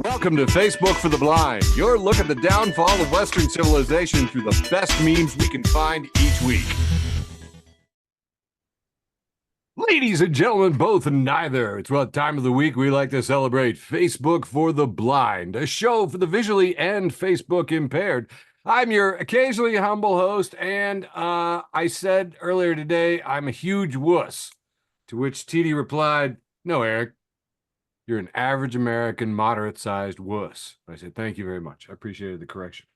Welcome to Facebook for the Blind, your look at the downfall of Western civilization through the best memes we can find each week. Ladies and gentlemen, both and neither, it's what time of the week we like to celebrate Facebook for the Blind, a show for the visually and Facebook impaired. I'm your occasionally humble host, and I said earlier today I'm a huge wuss, to which TD replied, "No, Eric, you're an average American, moderate-sized wuss." I said, "Thank you very much. I appreciated the correction."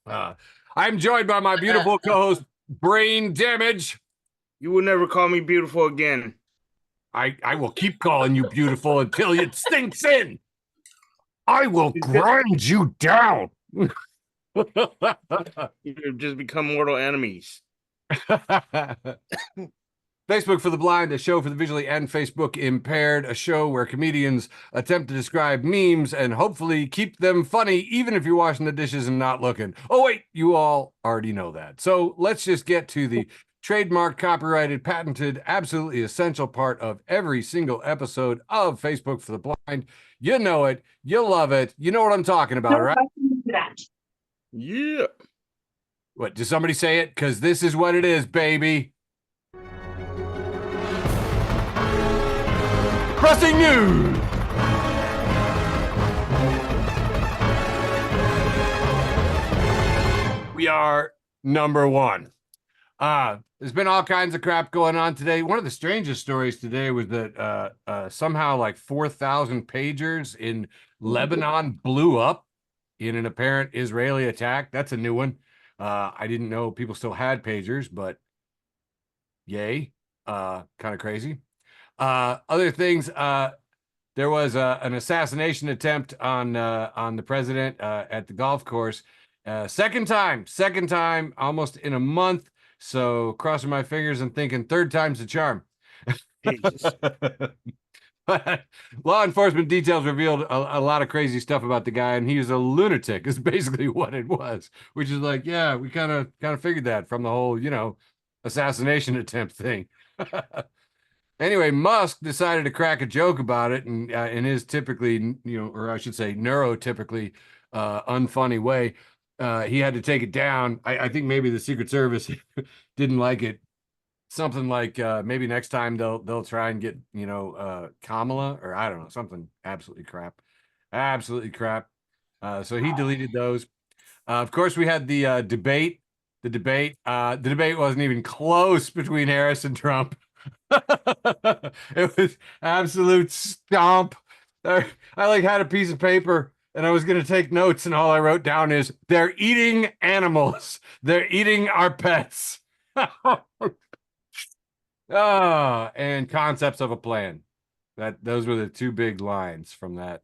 I'm joined by my beautiful co-host, Brane Damage. You will never call me beautiful again. I will keep calling you beautiful until it stinks in. I will grind you down. You've just become mortal enemies. Facebook for the Blind, a show for the visually and Facebook impaired, a show where comedians attempt to describe memes and hopefully keep them funny, even if you're washing the dishes and not looking. Oh, wait, you all already know that. So let's just get to the trademark, copyrighted, patented, absolutely essential part of every single episode of Facebook for the Blind. You know it. You love it. You know what I'm talking about, right? Yeah. What, did somebody say it? Because this is what it is, baby. Depressing news. We are number one. There's been all kinds of crap going on today. One of the strangest stories today was that somehow like 4,000 pagers in Lebanon blew up in an apparent Israeli attack. That's a new one. I didn't know people still had pagers, but yay. Kind of crazy. Other things, there was an assassination attempt on the president at the golf course. Second time, almost in a month. So crossing my fingers and thinking third time's the charm. Law enforcement details revealed a lot of crazy stuff about the guy, and he was a lunatic is basically what it was, which is like, yeah, we kind of figured that from the whole, assassination attempt thing. Anyway, Musk decided to crack a joke about it, and in his typically, or I should say neurotypically unfunny way, he had to take it down. I think maybe the Secret Service didn't like it. Something like maybe next time they'll try and get Kamala, or I don't know, something absolutely crap. So he deleted those. Of course, we had the debate. The debate wasn't even close between Harris and Trump. It was absolute stomp. I had a piece of paper and I was going to take notes, and all I wrote down is, "They're eating animals. They're eating our pets." And concepts of a plan. Those were the two big lines from that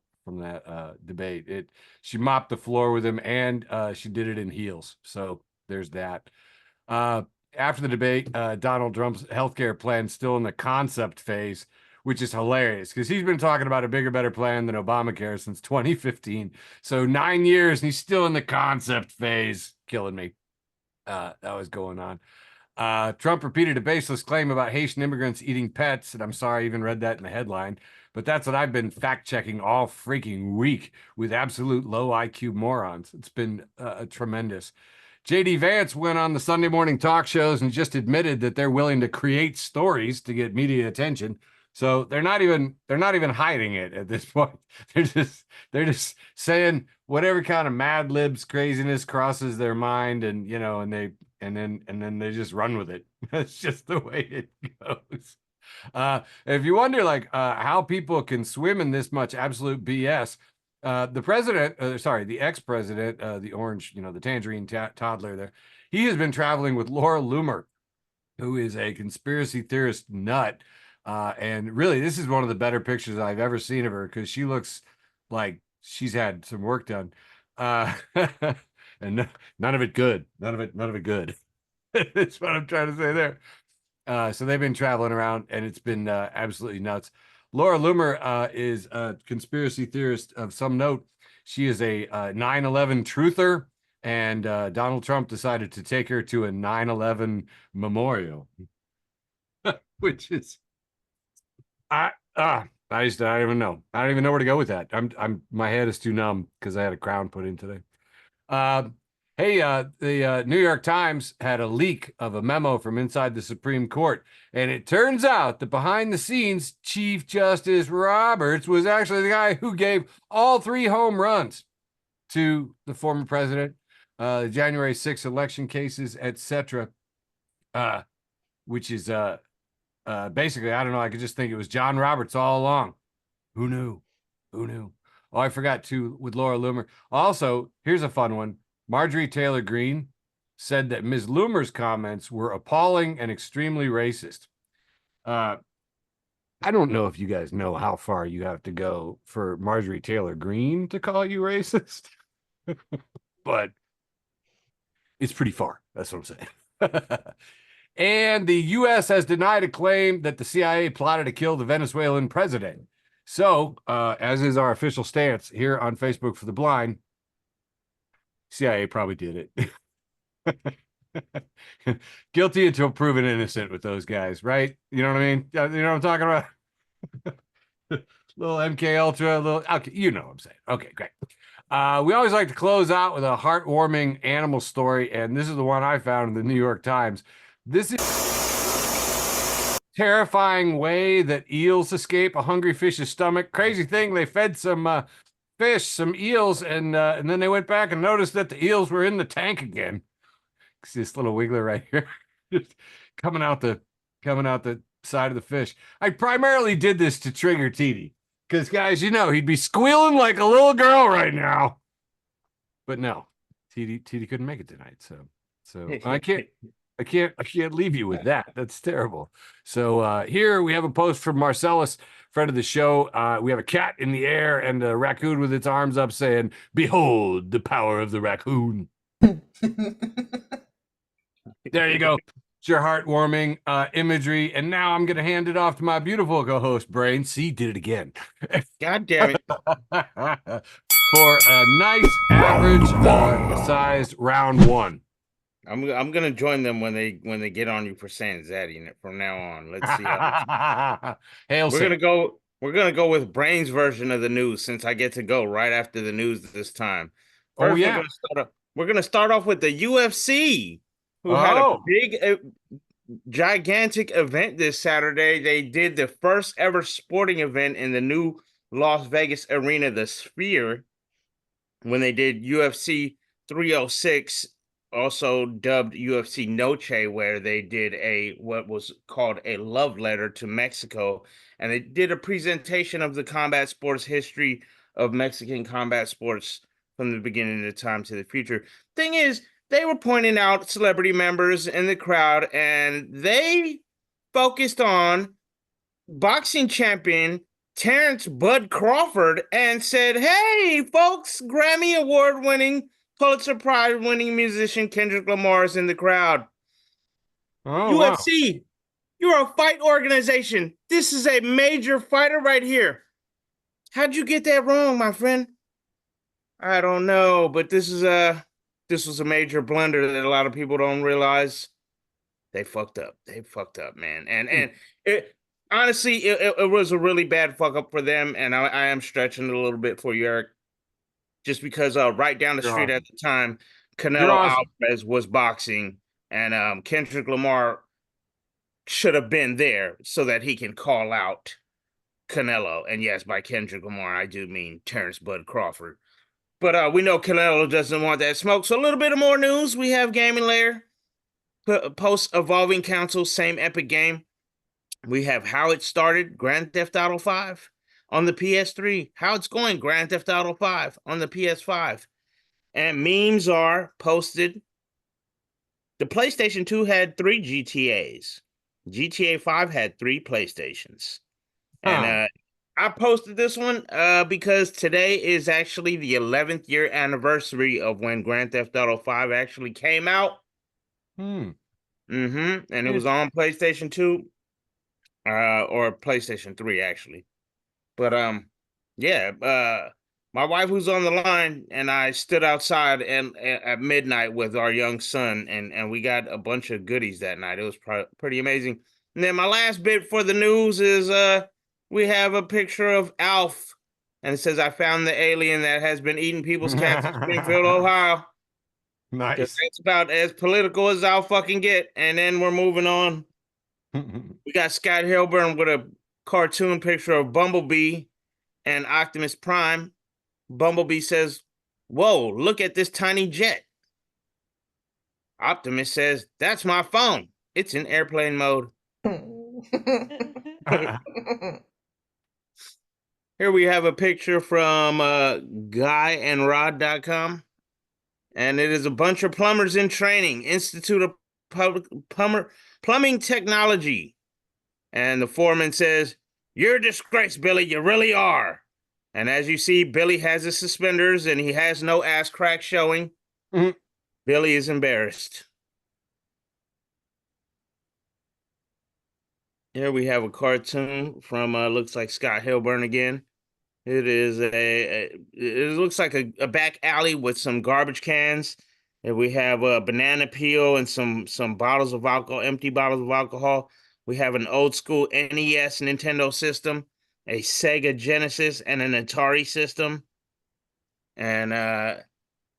debate. She mopped the floor with him, and she did it in heels. So there's that. After the debate, Donald Trump's healthcare plan is still in the concept phase, which is hilarious because he's been talking about a bigger, better plan than Obamacare since 2015. So 9 years and he's still in the concept phase, killing me. That was going on. Trump repeated a baseless claim about Haitian immigrants eating pets, and I'm sorry I even read that in the headline, but that's what I've been fact-checking all freaking week with absolute low IQ morons. It's been tremendous. J.D. Vance went on the Sunday morning talk shows and just admitted that they're willing to create stories to get media attention. So they're not even hiding it at this point. They're just saying whatever kind of Mad Libs craziness crosses their mind, and then they just run with it. That's just the way it goes. If you wonder how people can swim in this much absolute BS, the ex-president, the orange, the tangerine toddler there, he has been traveling with Laura Loomer, who is a conspiracy theorist nut. And really, this is one of the better pictures I've ever seen of her, because she looks like she's had some work done. And none of it good. None of it good. That's what I'm trying to say there. So they've been traveling around, and it's been absolutely nuts. Laura Loomer is a conspiracy theorist of some note. She is a 9/11 truther, and Donald Trump decided to take her to a 9/11 memorial, which is I don't even know. I don't even know where to go with that. My head is too numb because I had a crown put in today. Uh, hey, the New York Times had a leak of a memo from inside the Supreme Court, and it turns out that behind the scenes, Chief Justice Roberts was actually the guy who gave all 3 home runs to the former president, January 6th election cases, etc. Which is basically, I don't know. I could just think it was John Roberts all along. Who knew? Who knew? Oh, I forgot too with Laura Loomer. Also, here's a fun one. Marjorie Taylor Greene said that Ms. Loomer's comments were appalling and extremely racist. I don't know if you guys know how far you have to go for Marjorie Taylor Greene to call you racist, but it's pretty far. That's what I'm saying. And the U.S. has denied a claim that the CIA plotted to kill the Venezuelan president. So, as is our official stance here on Facebook for the Blind, CIA probably did it. Guilty until proven innocent with those guys, right? You know what I mean? You know what I'm talking about? Little MK Ultra, okay, you know what I'm saying. Okay, great. We always like to close out with a heartwarming animal story, and this is the one I found in the New York Times. This is terrifying way that eels escape a hungry fish's stomach. Crazy thing, they fed some fish, some eels, and then they went back and noticed that the eels were in the tank again. See this little wiggler right here, just coming out the side of the fish. I primarily did this to trigger TD, because guys, you know, he'd be squealing like a little girl right now. But no, TD couldn't make it tonight, so I can't leave you with that. That's terrible. So here we have a post from Marcellus, friend of the show. We have a cat in the air and a raccoon with its arms up saying, "Behold the power of the raccoon." There you go. It's your heartwarming imagery. And now I'm going to hand it off to my beautiful co-host, Brane. See, did it again. God damn it. For a nice average sized round 1. I'm gonna join them when they get on you for saying Zaddy from now on. Let's see how Hail we're Sam. gonna go with Brain's version of the news, since I get to go right after the news this time. First, Oh, yeah. we're gonna start off with the UFC, who had a big gigantic event this Saturday. They did the first ever sporting event in the new Las Vegas arena, the Sphere, when they did UFC 306, also dubbed UFC Noche, where they did what was called a love letter to Mexico, and they did a presentation of the combat sports history of Mexican combat sports from the beginning of the time to the future. Thing is, they were pointing out celebrity members in the crowd, and they focused on boxing champion Terrence Bud Crawford and said, "Hey, folks, Grammy Award-winning, Pulitzer Prize-winning musician Kendrick Lamar is in the crowd." Oh, UFC, wow. you're a fight organization. This is a major fighter right here. How'd you get that wrong, my friend? I don't know, but this was a major blunder that a lot of people don't realize. They fucked up. They fucked up, man. And it honestly, it was a really bad fuck up for them. And I am stretching it a little bit for you, Eric, just because right down the street at the time, Canelo Alvarez was boxing, and Kendrick Lamar should have been there so that he can call out Canelo. And yes, by Kendrick Lamar, I do mean Terrence Bud Crawford. But we know Canelo doesn't want that smoke. So a little bit of more news. We have Gaming Lair post Evolving Council, same epic game. We have how it started, Grand Theft Auto 5 on the PS3. How it's going, Grand Theft Auto 5 on the PS5. And memes are posted. The PlayStation 2 had 3 GTAs. GTA 5 had 3 PlayStations. And I posted this one because today is actually the 11th year anniversary of when Grand Theft Auto 5 actually came out. And it was on PlayStation 2 or PlayStation 3 actually. But yeah, my wife was on the line and I stood outside and at midnight with our young son, and we got a bunch of goodies that night. It was pretty amazing. And then my last bit for the news is we have a picture of Alf, and it says, "I found the alien that has been eating people's cats in Springfield, Ohio." Because Nice. that's about as political as I'll fucking get. And then we're moving on. We got Scott Hilburn with a cartoon picture of Bumblebee and Optimus Prime. Bumblebee says, "Whoa, look at this tiny jet." Optimus says, "That's my phone. It's in airplane mode." Here we have a picture from guyandrod.com. And it is a bunch of plumbers in training, Institute of Plumbing Technology. And the foreman says, "You're a disgrace, Billy. You really are." And as you see, Billy has his suspenders and he has no ass crack showing. Mhm. Billy is embarrassed. Here we have a cartoon from looks like Scott Hilburn again. It is it looks like a back alley with some garbage cans. And we have a banana peel and some bottles of alcohol, empty bottles of alcohol. We have an old school NES Nintendo system, a Sega Genesis, and an Atari system. And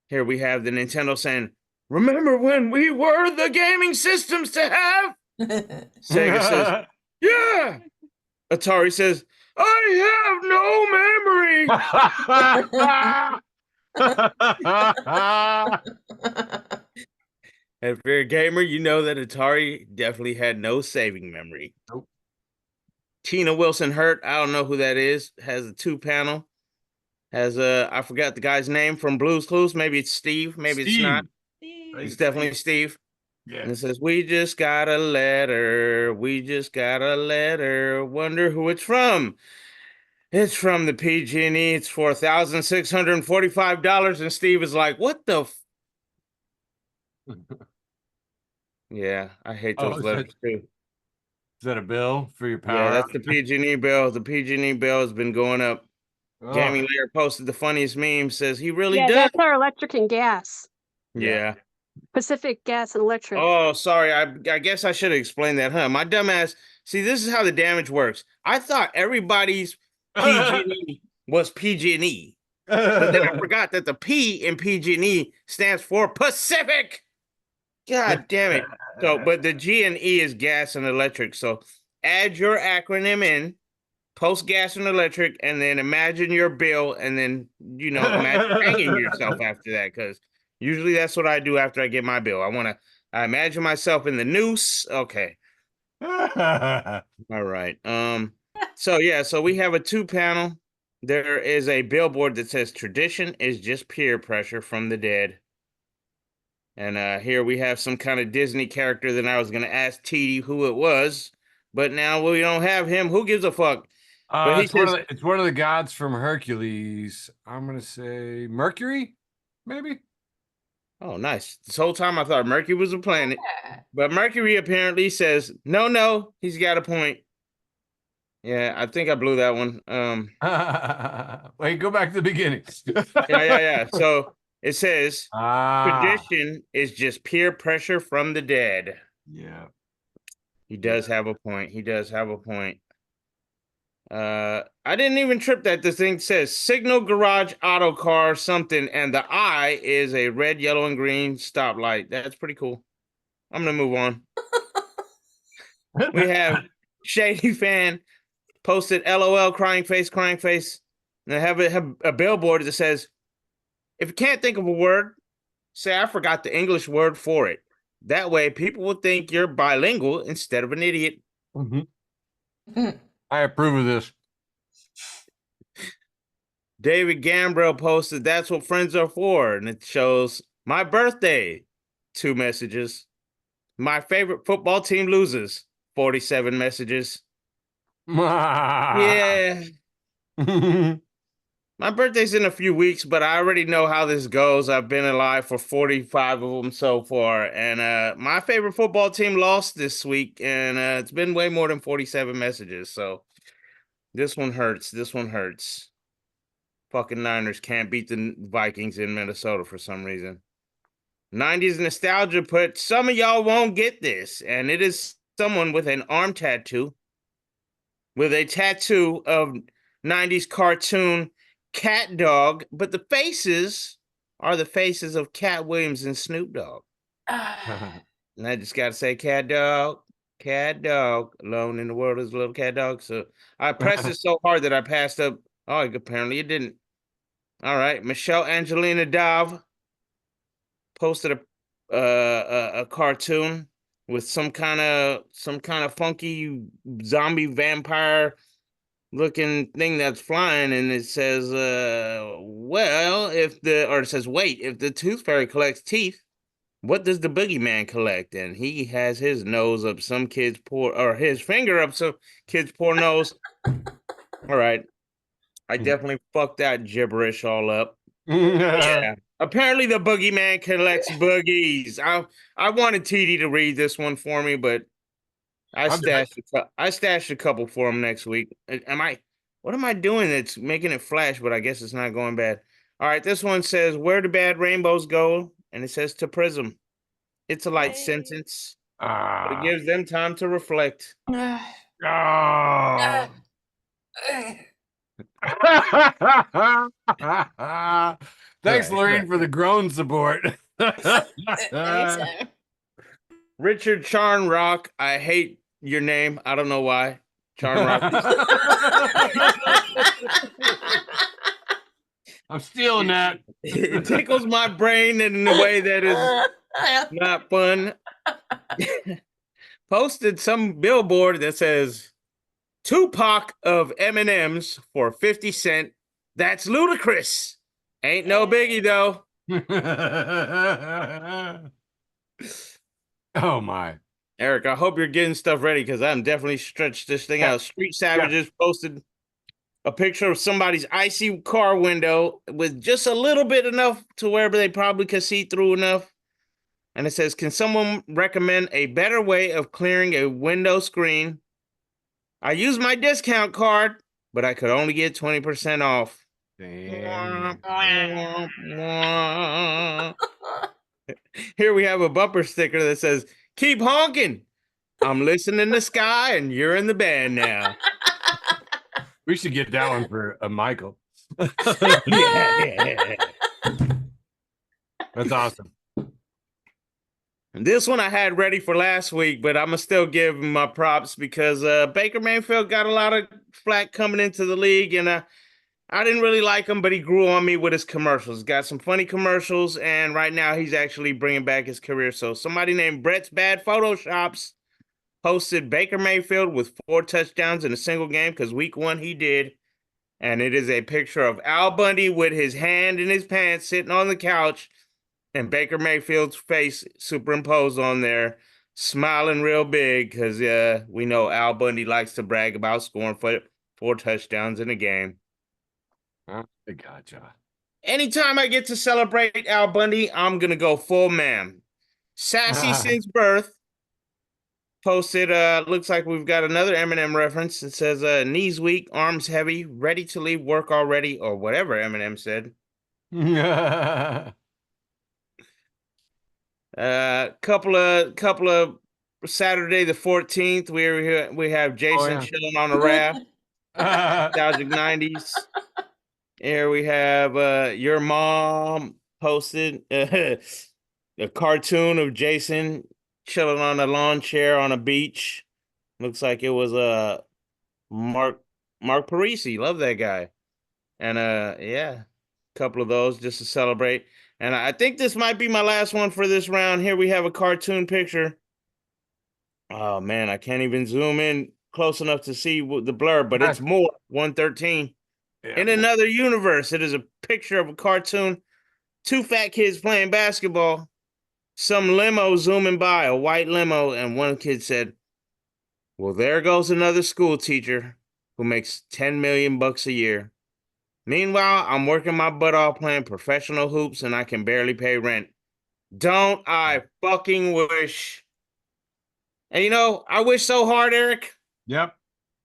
here we have the Nintendo saying, "Remember when we were the gaming systems to have?" Sega says, "Yeah." Atari says, "I have no memory." And if you're a gamer, you know that Atari definitely had no saving memory. Nope. Tina Wilson Hurt, I don't know who that is, has a 2-panel. Has I forgot the guy's name from Blue's Clues. Maybe it's Steve. Maybe it's not. It's definitely Steve. Yeah. And it says, "We just got a letter. We just got a letter. Wonder who it's from. It's from the PG&E. It's for $1,645." And Steve is like, "What the Yeah, I hate Oh, those letters too. Is that a bill for your power? Yeah, that's the PG&E bill. The PG&E bill has been going up. Ugh. Jamie Lair posted the funniest meme, says he really Yeah, does. that's our electric and gas. Yeah. Pacific Gas and Electric. Oh, sorry. I guess I should have explained that, huh? My dumbass. See, this is how the damage works. I thought everybody's PG&E was PG&E. But then I forgot that the P in PG&E stands for Pacific. God damn it. So, but the G and E is gas and electric. So add your acronym in, post gas and electric, and then imagine your bill, and then, imagine hanging yourself after that, because usually that's what I do after I get my bill. I imagine myself in the noose. Okay. All right. So we have a 2-panel. There is a billboard that says "Tradition is just peer pressure from the dead." And here we have some kind of Disney character that I was going to ask TD who it was, but now we don't have him. Who gives a fuck? But he it's says, one of the gods from Hercules. I'm gonna say Mercury, maybe. "Oh, nice." This whole time I thought Mercury was a planet, but Mercury apparently says, "No, he's got a point." Yeah, I think I blew that one. Wait, go back to the beginning. Yeah. So it says, Ah, "Tradition is just peer pressure from the dead." yeah. He does have a point. He does have a point. I didn't even trip that the thing says "Signal Garage Auto Car" something, and the I is a red, yellow, and green stoplight. That's pretty cool. I'm gonna move on. We have Shady Fan posted LOL crying face. And they have a billboard that says, "If you can't think of a word, say I forgot the English word for it. That way people will think you're bilingual instead of an idiot." I approve of this. David Gambrell posted, "That's what friends are for." And it shows my birthday, 2 messages. My favorite football team loses, 47 messages. Yeah. My birthday's in a few weeks, but I already know how this goes. I've been alive for 45 of them so far. And my favorite football team lost this week, and it's been way more than 47 messages. So this one hurts. This one hurts. Fucking Niners can't beat the Vikings in Minnesota for some reason. 90s nostalgia put, "Some of y'all won't get this." And it is someone with an arm tattoo. with a tattoo of 90s cartoon Cat Dog, but the faces are the faces of Cat Williams and Snoop Dogg. And I just gotta say, cat dog, alone in the world is a little cat dog. So I pressed it so hard that I passed up. Oh, apparently it didn't. All right, Michelle Angelina Dove posted a cartoon with some kind of funky zombie vampire looking thing that's flying, and it says, well, if the tooth fairy collects teeth, what does the boogeyman collect? And he has his nose up some kid's poor, or his finger up some kid's poor nose. All right. I definitely fucked that gibberish all up. Yeah. Apparently the boogeyman collects boogies. I wanted TD to read this one for me, but I stashed a couple for him next week. What am I doing that's making it flash, but I guess it's not going bad. All right, this one says, where do bad rainbows go? And it says to Prism. It's a light sentence. But it gives them time to reflect. Thanks, Lorraine, for the groan support. Richard Charnrock, I hate your name. I don't know why. Charnrock. I'm stealing that. It tickles my brain in a way that is not fun. Posted some billboard that says Tupac of M&Ms for 50 cents. That's ludicrous. Ain't no biggie though. Oh my. Eric, I hope you're getting stuff ready because I'm definitely stretched this thing out. Street Savages posted a picture of somebody's icy car window with just a little bit enough to where they probably could see through enough. And it says, can someone recommend a better way of clearing a window screen? I used my discount card, but I could only get 20% off. Damn. Here we have a bumper sticker that says, keep honking. I'm listening to Sky and you're in the band now. We should get that one for Michael. Yeah. That's awesome. And this one I had ready for last week, but I'm going to still give him my props because Baker Mayfield got a lot of flack coming into the league, and I didn't really like him, but he grew on me with his commercials. Got some funny commercials, and right now he's actually bringing back his career. So somebody named Brett's Bad Photoshops posted Baker Mayfield with 4 touchdowns in a single game because week 1 he did. And it is a picture of Al Bundy with his hand in his pants sitting on the couch and Baker Mayfield's face superimposed on there, smiling real big because we know Al Bundy likes to brag about scoring 4 touchdowns in a game. I gotcha. Anytime I get to celebrate Al Bundy, I'm going to go full man. Sassy since birth. Posted, looks like we've got another Eminem reference. It says, knees weak, arms heavy, ready to leave work already, or whatever Eminem said. Couple of Saturday the 14th, we have Jason chilling on a raft. Nostalgic 90s. Here we have your mom posted a cartoon of Jason chilling on a lawn chair on a beach. Looks like it was Mark Parisi. Love that guy. And yeah, a couple of those just to celebrate. And I think this might be my last one for this round. Here we have a cartoon picture. Oh man, I can't even zoom in close enough to see the blur, but it's more 113. Yeah. In another universe, it is a picture of a cartoon. 2 fat kids playing basketball. Some limo zooming by, a white limo, and one kid said, well, there goes another school teacher who makes $10 million a year. Meanwhile, I'm working my butt off playing professional hoops and I can barely pay rent. Don't I fucking wish? And you know, I wish so hard, Eric. Yep.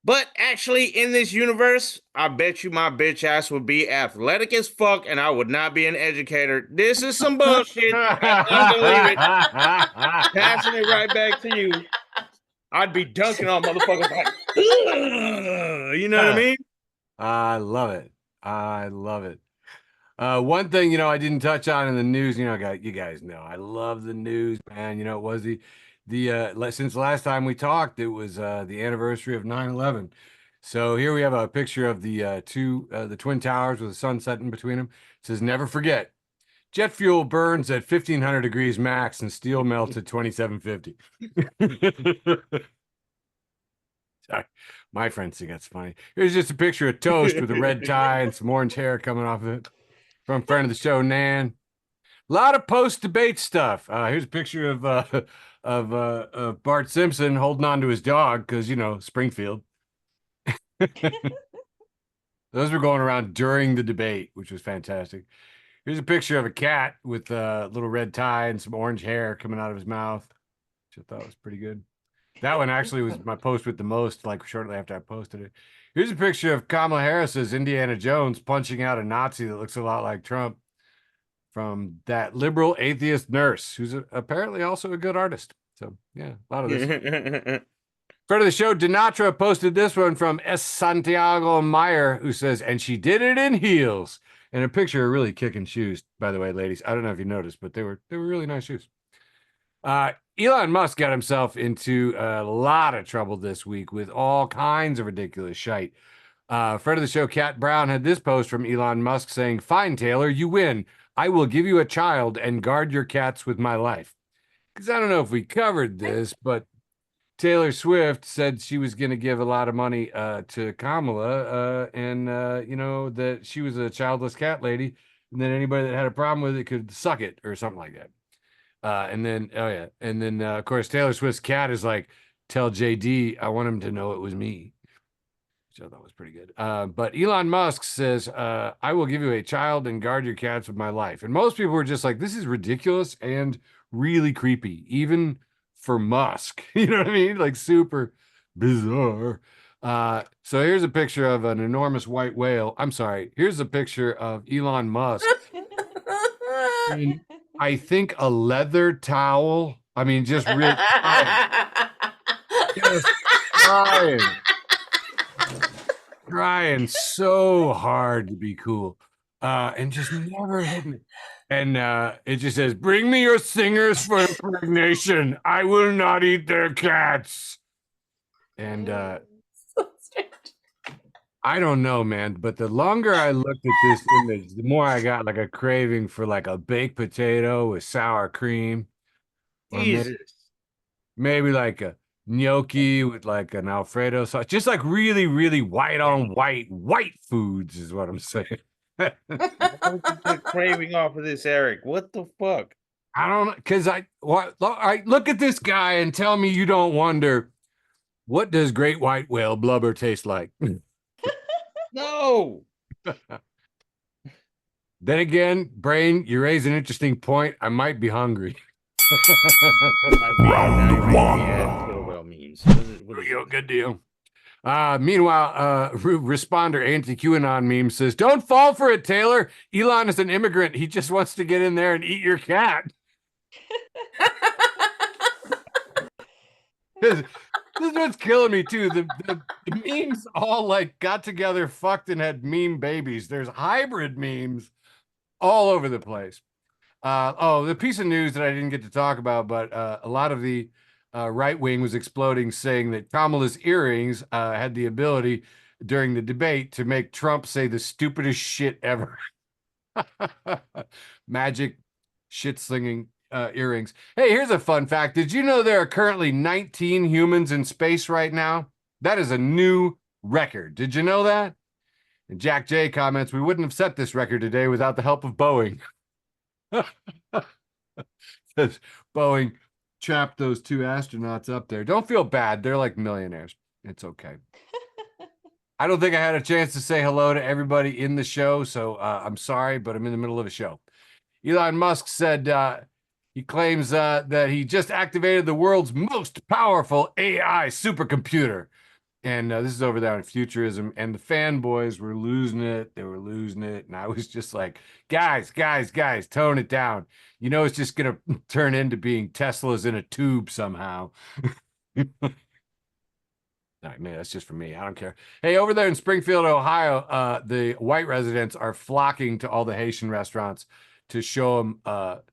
But actually, in this universe, I bet you my bitch ass would be athletic as fuck and I would not be an educator. This is some bullshit. I don't believe it. Passing it right back to you. I'd be dunking on motherfuckers like, You know what I mean? I love it. I love it. One thing, I didn't touch on in the news, you guys know, I love the news, man. It was since the last time we talked, it was the anniversary of 9/11. So here we have a picture of the the Twin Towers with the sun setting between them. It says, never forget, jet fuel burns at 1500 degrees max and steel melts at 2750. Sorry. My friends think that's funny. Here's just a picture of toast with a red tie and some orange hair coming off of it. From friend of the show, Nan. A lot of post-debate stuff. Here's a picture of Bart Simpson holding on to his dog because, Springfield. Those were going around during the debate, which was fantastic. Here's a picture of a cat with a little red tie and some orange hair coming out of his mouth, which I thought was pretty good. That one actually was my post with the most, like shortly after I posted it. Here's a picture of Kamala Harris as Indiana Jones punching out a Nazi that looks a lot like Trump from that liberal atheist nurse, who's apparently also a good artist. So, yeah, a lot of this. Friend of the show, Dinatra, posted this one from S. Santiago Meyer, who says, and she did it in heels. And a picture of really kicking shoes, by the way, ladies. I don't know if you noticed, but they were really nice shoes. Elon Musk got himself into a lot of trouble this week with all kinds of ridiculous shite. Friend of the show, Kat Brown, had this post from Elon Musk saying, fine, Taylor, you win. I will give you a child and guard your cats with my life. Because I don't know if we covered this, but Taylor Swift said she was going to give a lot of money to Kamala and, that she was a childless cat lady. And then anybody that had a problem with it could suck it or something like that. And then, of course, Taylor Swift's cat is like, tell JD, I want him to know it was me. Which I thought was pretty good. But Elon Musk says, I will give you a child and guard your cats with my life. And most people were just like, this is ridiculous and really creepy, even for Musk. You know what I mean? Like super bizarre. So here's a picture of an enormous white whale. I'm sorry. Here's a picture of Elon Musk. I think a leather towel. I mean, just really trying so hard to be cool, and just never hitting it. And it just says, "Bring me your singers for impregnation. I will not eat their cats." And So strange. I don't know, man, but the longer I looked at this image, the more I got like a craving for like a baked potato with sour cream. Or maybe like a gnocchi with like an Alfredo sauce. Just like really, really white on white foods is what I'm saying. Why don't you get craving off of this, Eric? What the fuck? I don't know, because I look at this guy and tell me you don't wonder, what does great white whale blubber taste like? No. Then again, Brane, you raise an interesting point. I might be hungry. Round one. Memes. What is it? Good deal. Meanwhile, responder anti-QAnon meme says, don't fall for it, Taylor. Elon is an immigrant. He just wants to get in there and eat your cat. This is what's killing me too. The memes all like got together, fucked, and had meme babies. There's hybrid memes all over the place. The piece of news that I didn't get to talk about, but a lot of the right wing was exploding, saying that Kamala's earrings had the ability during the debate to make Trump say the stupidest shit ever. Magic shit slinging earrings. Hey, here's a fun fact. Did you know there are currently 19 humans in space right now? That is a new record. Did you know that? And Jack J comments, we wouldn't have set this record today without the help of Boeing. Says Boeing trapped those two astronauts up there. Don't feel bad. They're like millionaires. It's okay. I don't think I had a chance to say hello to everybody in the show, so I'm sorry, but I'm in the middle of a show. Elon Musk said he claims that he just activated the world's most powerful AI supercomputer. And this is over there in Futurism, and the fanboys were losing it. They were losing it. And I was just like, guys, tone it down. You know, it's just going to turn into being Teslas in a tube somehow. All right, man, that's just for me. I don't care. Hey, over there in Springfield, Ohio, the white residents are flocking to all the Haitian restaurants to show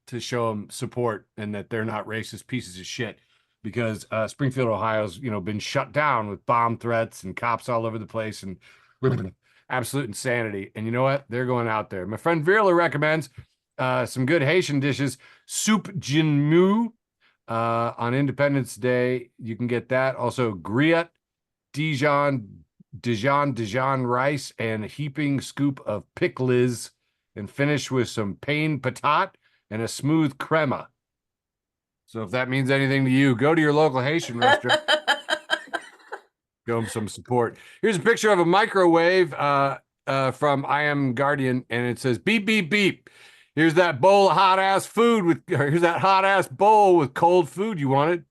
them support and that they're not racist pieces of shit. Because Springfield, Ohio's been shut down with bomb threats and cops all over the place and absolute insanity. And you know what? They're going out there. My friend Virla recommends some good Haitian dishes. Soup Jinmu on Independence Day. You can get that. Also, griot, Dijon rice, and a heaping scoop of pickles, and finish with some pain patat and a smooth crema. So if that means anything to you, go to your local Haitian restaurant. Give them some support. Here's a picture of a microwave from I Am Guardian, and it says beep beep beep. Here's that bowl of hot ass food with. Here's that hot ass bowl with cold food you wanted.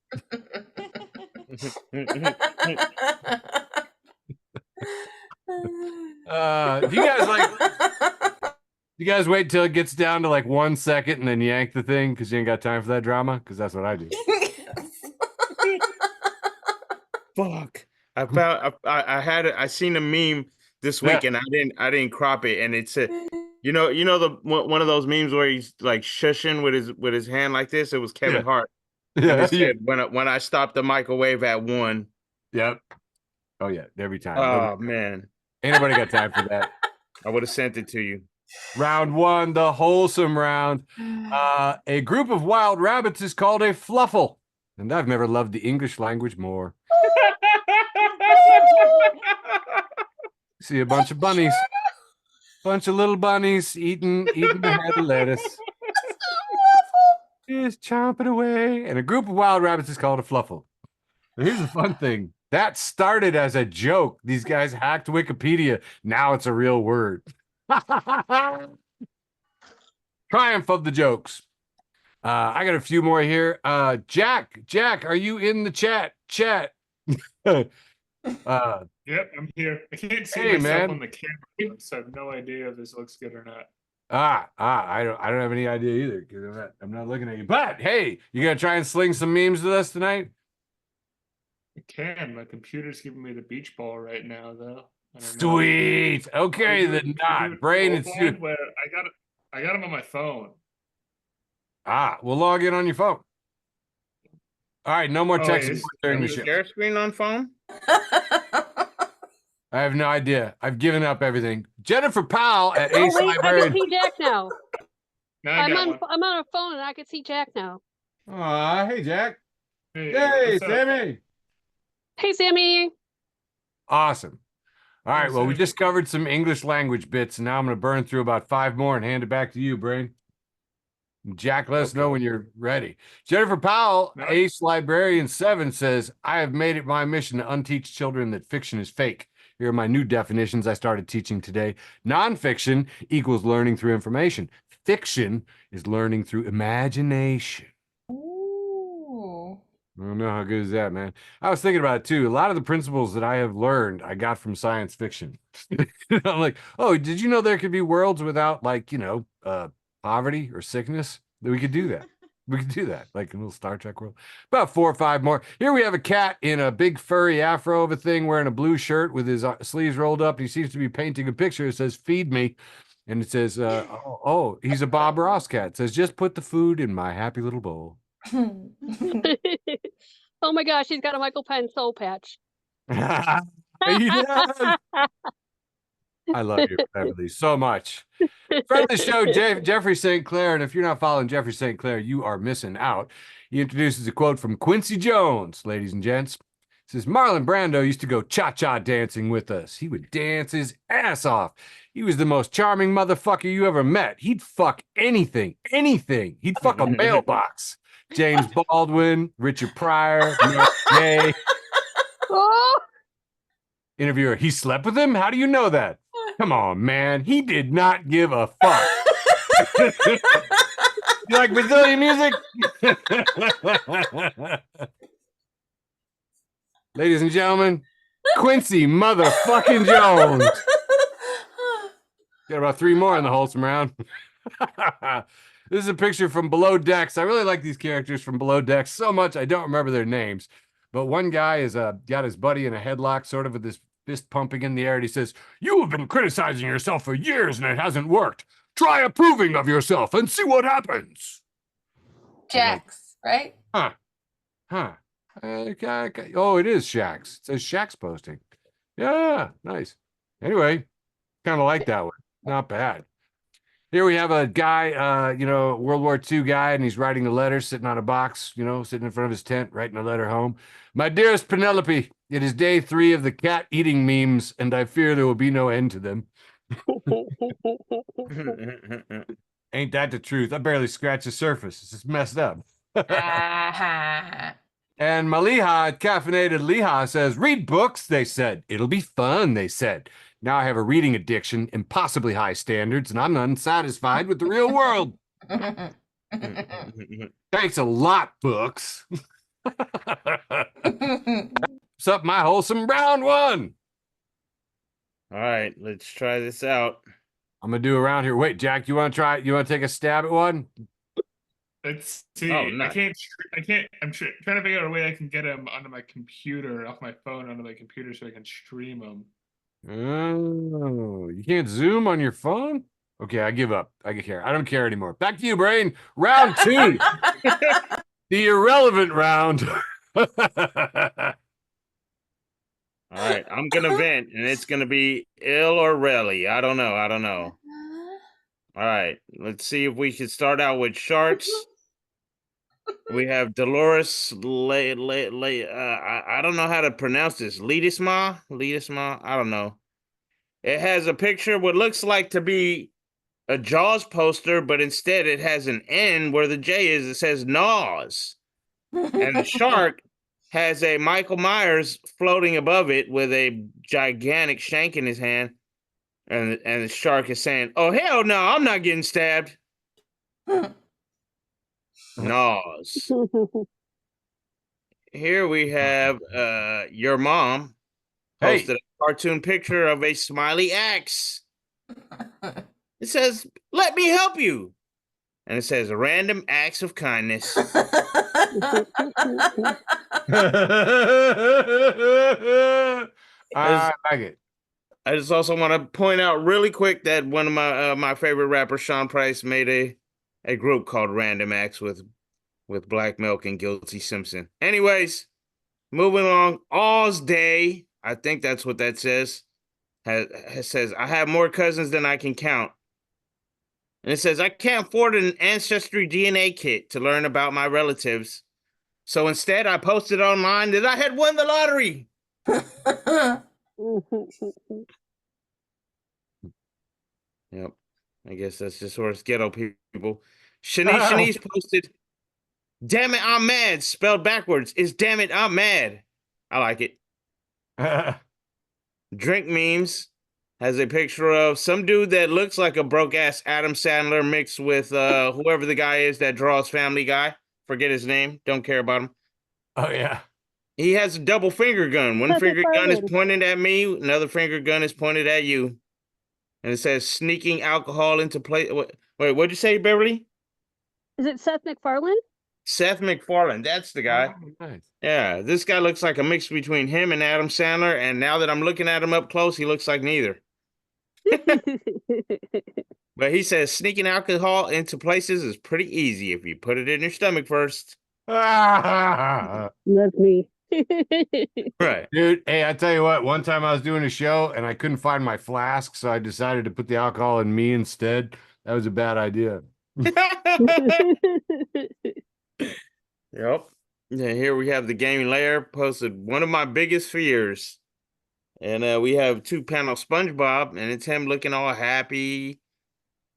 You guys wait till it gets down to like 1 second and then yank the thing because you ain't got time for that drama? Because that's what I do. Fuck. I seen a meme this week and I didn't crop it, and it said, the one of those memes where he's like shushing with his hand like this. It was Kevin Hart. Yeah. It said, when I stopped the microwave at 1. Yep. Oh yeah, every time. Oh man. Ain't nobody got time for that. I would have sent it to you. Round 1, the wholesome round. A group of wild rabbits is called a fluffle. And I've never loved the English language more. See a bunch of bunnies. Bunch of little bunnies eating the head of lettuce. Just chomping away. And a group of wild rabbits is called a fluffle. But here's the fun thing. That started as a joke. These guys hacked Wikipedia. Now it's a real word. Triumph of the jokes. I got a few more here. Jack, are you in the chat? Yep, I'm here. I can't see myself on the camera, so I have no idea if this looks good or not. I don't have any idea either because I'm not looking at you. But hey, you gonna try and sling some memes with us tonight? I can. My computer's giving me the beach ball right now, though. Sweet. Okay, then not. Brane, it's you. I got him on my phone. We'll log in on your phone. All right, no more texting during the show. Share screen on phone? I have no idea. I've given up everything. Jennifer Powell at Ace Library. I can see Jack now. I'm on a phone and I can see Jack now. Hey, Jack. Hey, Sammy. Hey, Sammy. Awesome. All right, well, we just covered some English language bits, and now I'm going to burn through about 5 more and hand it back to you, Brane. Jack, let us know when you're ready. Jennifer Powell, Ace Librarian 7, says, I have made it my mission to unteach children that fiction is fake. Here are my new definitions I started teaching today. Nonfiction equals learning through information. Fiction is learning through imagination. Ooh. I don't know how good is that, man. I was thinking about it too. A lot of the principles that I have learned, I got from science fiction. I'm like, oh, did you know there could be worlds without poverty or sickness? That we could do that. We could do that, like a little Star Trek world. About 4 or 5 more. Here we have a cat in a big furry afro of a thing, wearing a blue shirt with his sleeves rolled up. He seems to be painting a picture. It says, feed me. And it says, he's a Bob Ross cat. It says, just put the food in my happy little bowl. Oh my gosh, he's got a Michael Penn soul patch. He does. I love you, Beverly, so much. Friend of the show, Jeffrey St. Clair, and if you're not following Jeffrey St. Clair, you are missing out. He introduces a quote from Quincy Jones, ladies and gents. He says, Marlon Brando used to go cha-cha dancing with us. He would dance his ass off. He was the most charming motherfucker you ever met. He'd fuck anything. He'd fuck a mailbox. James Baldwin, Richard Pryor, May. Oh. Interviewer, he slept with him? How do you know that? Come on, man. He did not give a fuck. You like Brazilian music? Ladies and gentlemen, Quincy motherfucking Jones. Got about 3 more in the wholesome round. This is a picture from Below Decks. I really like these characters from Below Decks so much I don't remember their names. But one guy is got his buddy in a headlock, sort of with his fist pumping in the air, and he says, "You have been criticizing yourself for years and it hasn't worked. Try approving of yourself and see what happens." Jax, right? Huh. Okay. Oh, it is Shax. It says Shax posting. Yeah, nice. Anyway, kind of like that one. Not bad. Here we have a guy, World War II guy, and he's writing a letter, sitting on a box, sitting in front of his tent, writing a letter home. "My dearest Penelope, it is day 3 of the cat eating memes, and I fear there will be no end to them." Ain't that the truth? I barely scratched the surface. It's just messed up. And Maliha, Caffeinated Liha, says, "Read books," they said. "It'll be fun," they said. "Now I have a reading addiction, impossibly high standards, and I'm unsatisfied with the real world." Thanks a lot, books. What's up, my wholesome brown one? All right, let's try this out. I'm going to do a round here. Wait, Jack, you want to try it? You want to take a stab at one? Let's see. Oh, nice. I can't. I'm trying to figure out a way I can get him onto my computer, off my phone onto my computer, so I can stream him. Oh, you can't Zoom on your phone? Okay, I give up. I don't care anymore. Back to you, Brane. Round 2. The irrelevant round. All right, I'm gonna vent, and it's gonna be ill or really. I don't know. All right, let's see if we can start out with sharks. We have Dolores I don't know how to pronounce this. Ledesma. I don't know. It has a picture of what looks like to be a Jaws poster, but instead it has an N where the J is. It says Naws, and the shark has a Michael Myers floating above it with a gigantic shank in his hand, and the shark is saying, "Oh hell no, I'm not getting stabbed." Naws. Here we have your mom posted a cartoon picture of a smiley axe. It says, "Let me help you." And it says, "A random acts of kindness." I like it. I just also want to point out really quick that one of my favorite rappers, Sean Price, made a group called Random Acts with Black Milk and Guilty Simpson. Anyways, moving along. Oz Day, I think that's what that says. Says, "I have more cousins than I can count." And it says, "I can't afford an ancestry DNA kit to learn about my relatives. So instead, I posted online that I had won the lottery." Yep. I guess that's just where it's ghetto people. Shanice posted, "Damn it, I'm mad." Spelled backwards is "damn it, I'm mad." I like it. Drink Memes has a picture of some dude that looks like a broke-ass Adam Sandler mixed with whoever the guy is that draws Family Guy. Forget his name. Don't care about him. Oh, yeah. He has a double finger gun. One finger gun is pointed at me. Another finger gun is pointed at you. And it says, "Sneaking alcohol into play." Wait, what'd you say, Beverly? Is it Seth MacFarlane? Seth MacFarlane. That's the guy. Oh, nice. Yeah, this guy looks like a mix between him and Adam Sandler. And now that I'm looking at him up close, he looks like neither. But he says sneaking alcohol into places is pretty easy if you put it in your stomach first. That's me. Right. Dude, hey, I tell you what, one time I was doing a show and I couldn't find my flask, so I decided to put the alcohol in me instead. That was a bad idea. Yep. Yeah, here we have the gaming layer posted one of my biggest fears. And we have 2-panel SpongeBob, and it's him looking all happy.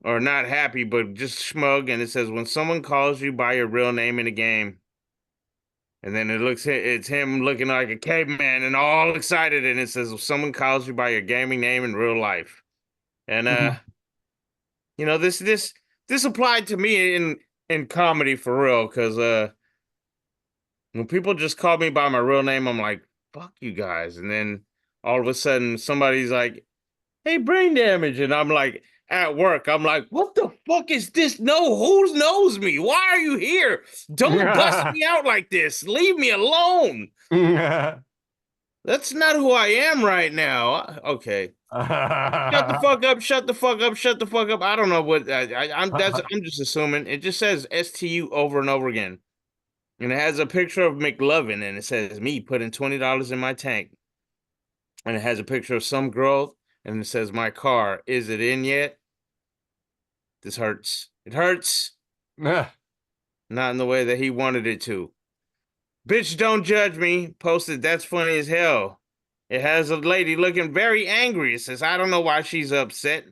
Or not happy, but just smug. And it says, "When someone calls you by your real name in a game." And then it's him looking like a caveman and all excited. And it says, "If someone calls you by your gaming name in real life." And this applied to me in comedy for real, because when people just call me by my real name, I'm like, "Fuck you guys." And then all of a sudden somebody's like, "Hey, brain damage," and I'm like, at work. I'm like, what the fuck is this? No, who knows me? Why are you here? Don't bust me out like this. Leave me alone. That's not who I am right now. Okay. Shut the fuck up, shut the fuck up, shut the fuck up. I don't know what I'm just assuming. It just says STU over and over again. And it has a picture of McLovin and it says me putting $20 in my tank. And it has a picture of some girl and it says my car. Is it in yet? This hurts. It hurts. Not in the way that he wanted it to. Bitch, don't judge me. Posted, that's funny as hell. It has a lady looking very angry. It says, I don't know why she's upset.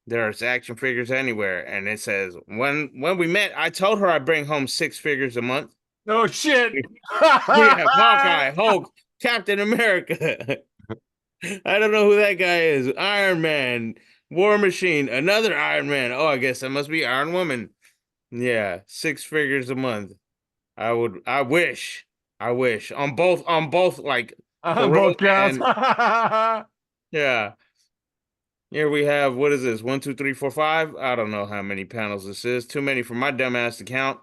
There's action figures anywhere. And it says, when we met, I told her I bring home 6 figures a month. Oh, shit. We have Hawkeye, Hulk, Captain America. I don't know who that guy is. Iron Man, War Machine, another Iron Man. Oh, I guess that must be Iron Woman. Yeah, 6 figures a month. I wish. On both like both counts. Yeah. Here we have, what is this? 1, 2, 3, 4, 5. I don't know how many panels this is. Too many for my dumbass to count.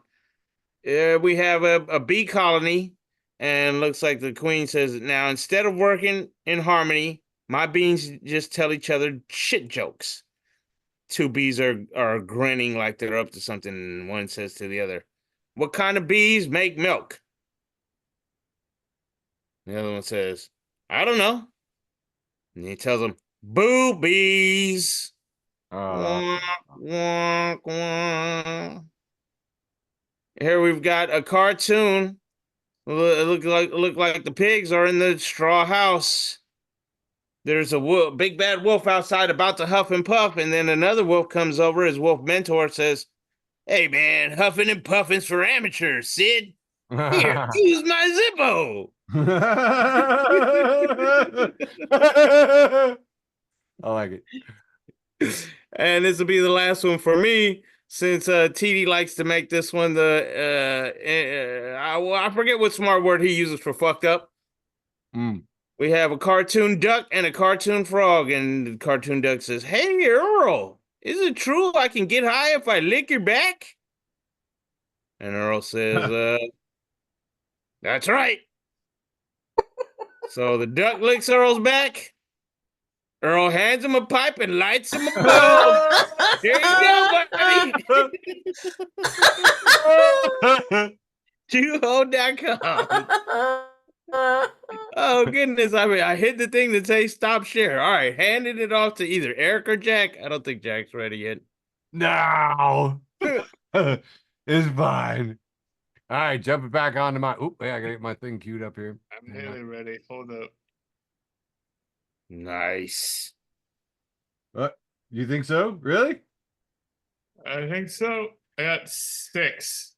We have a bee colony, and looks like the queen says, now instead of working in harmony, my bees just tell each other shit jokes. 2 bees are grinning like they're up to something, and one says to the other, what kind of bees make milk? The other one says, I don't know. And he tells them, boobies. Wah, wah, wah. Here we've got a cartoon. Look like the pigs are in the straw house. There's a big bad wolf outside about to huff and puff, and then another wolf comes over. His wolf mentor says, hey man, huffing and puffing's for amateurs, Sid. Here, use my Zippo. I like it. And this will be the last one for me, since TD likes to make this one I forget what smart word he uses for fucked up. We have a cartoon duck and a cartoon frog, and the cartoon duck says, hey Earl, is it true I can get high if I lick your back? And Earl says, that's right. So the duck licks Earl's back. Earl hands him a pipe and lights him a bulb. Here you go, buddy. Juho.com. Oh, goodness. I mean, I hit the thing that says stop share. All right, handing it off to either Eric or Jack. I don't think Jack's ready yet. No. It's fine. All right, jumping back onto my... Oop, hey, I got to get my thing queued up here. I'm nearly ready. Hold up. Nice. What? You think so? Really? I think so. I got 6.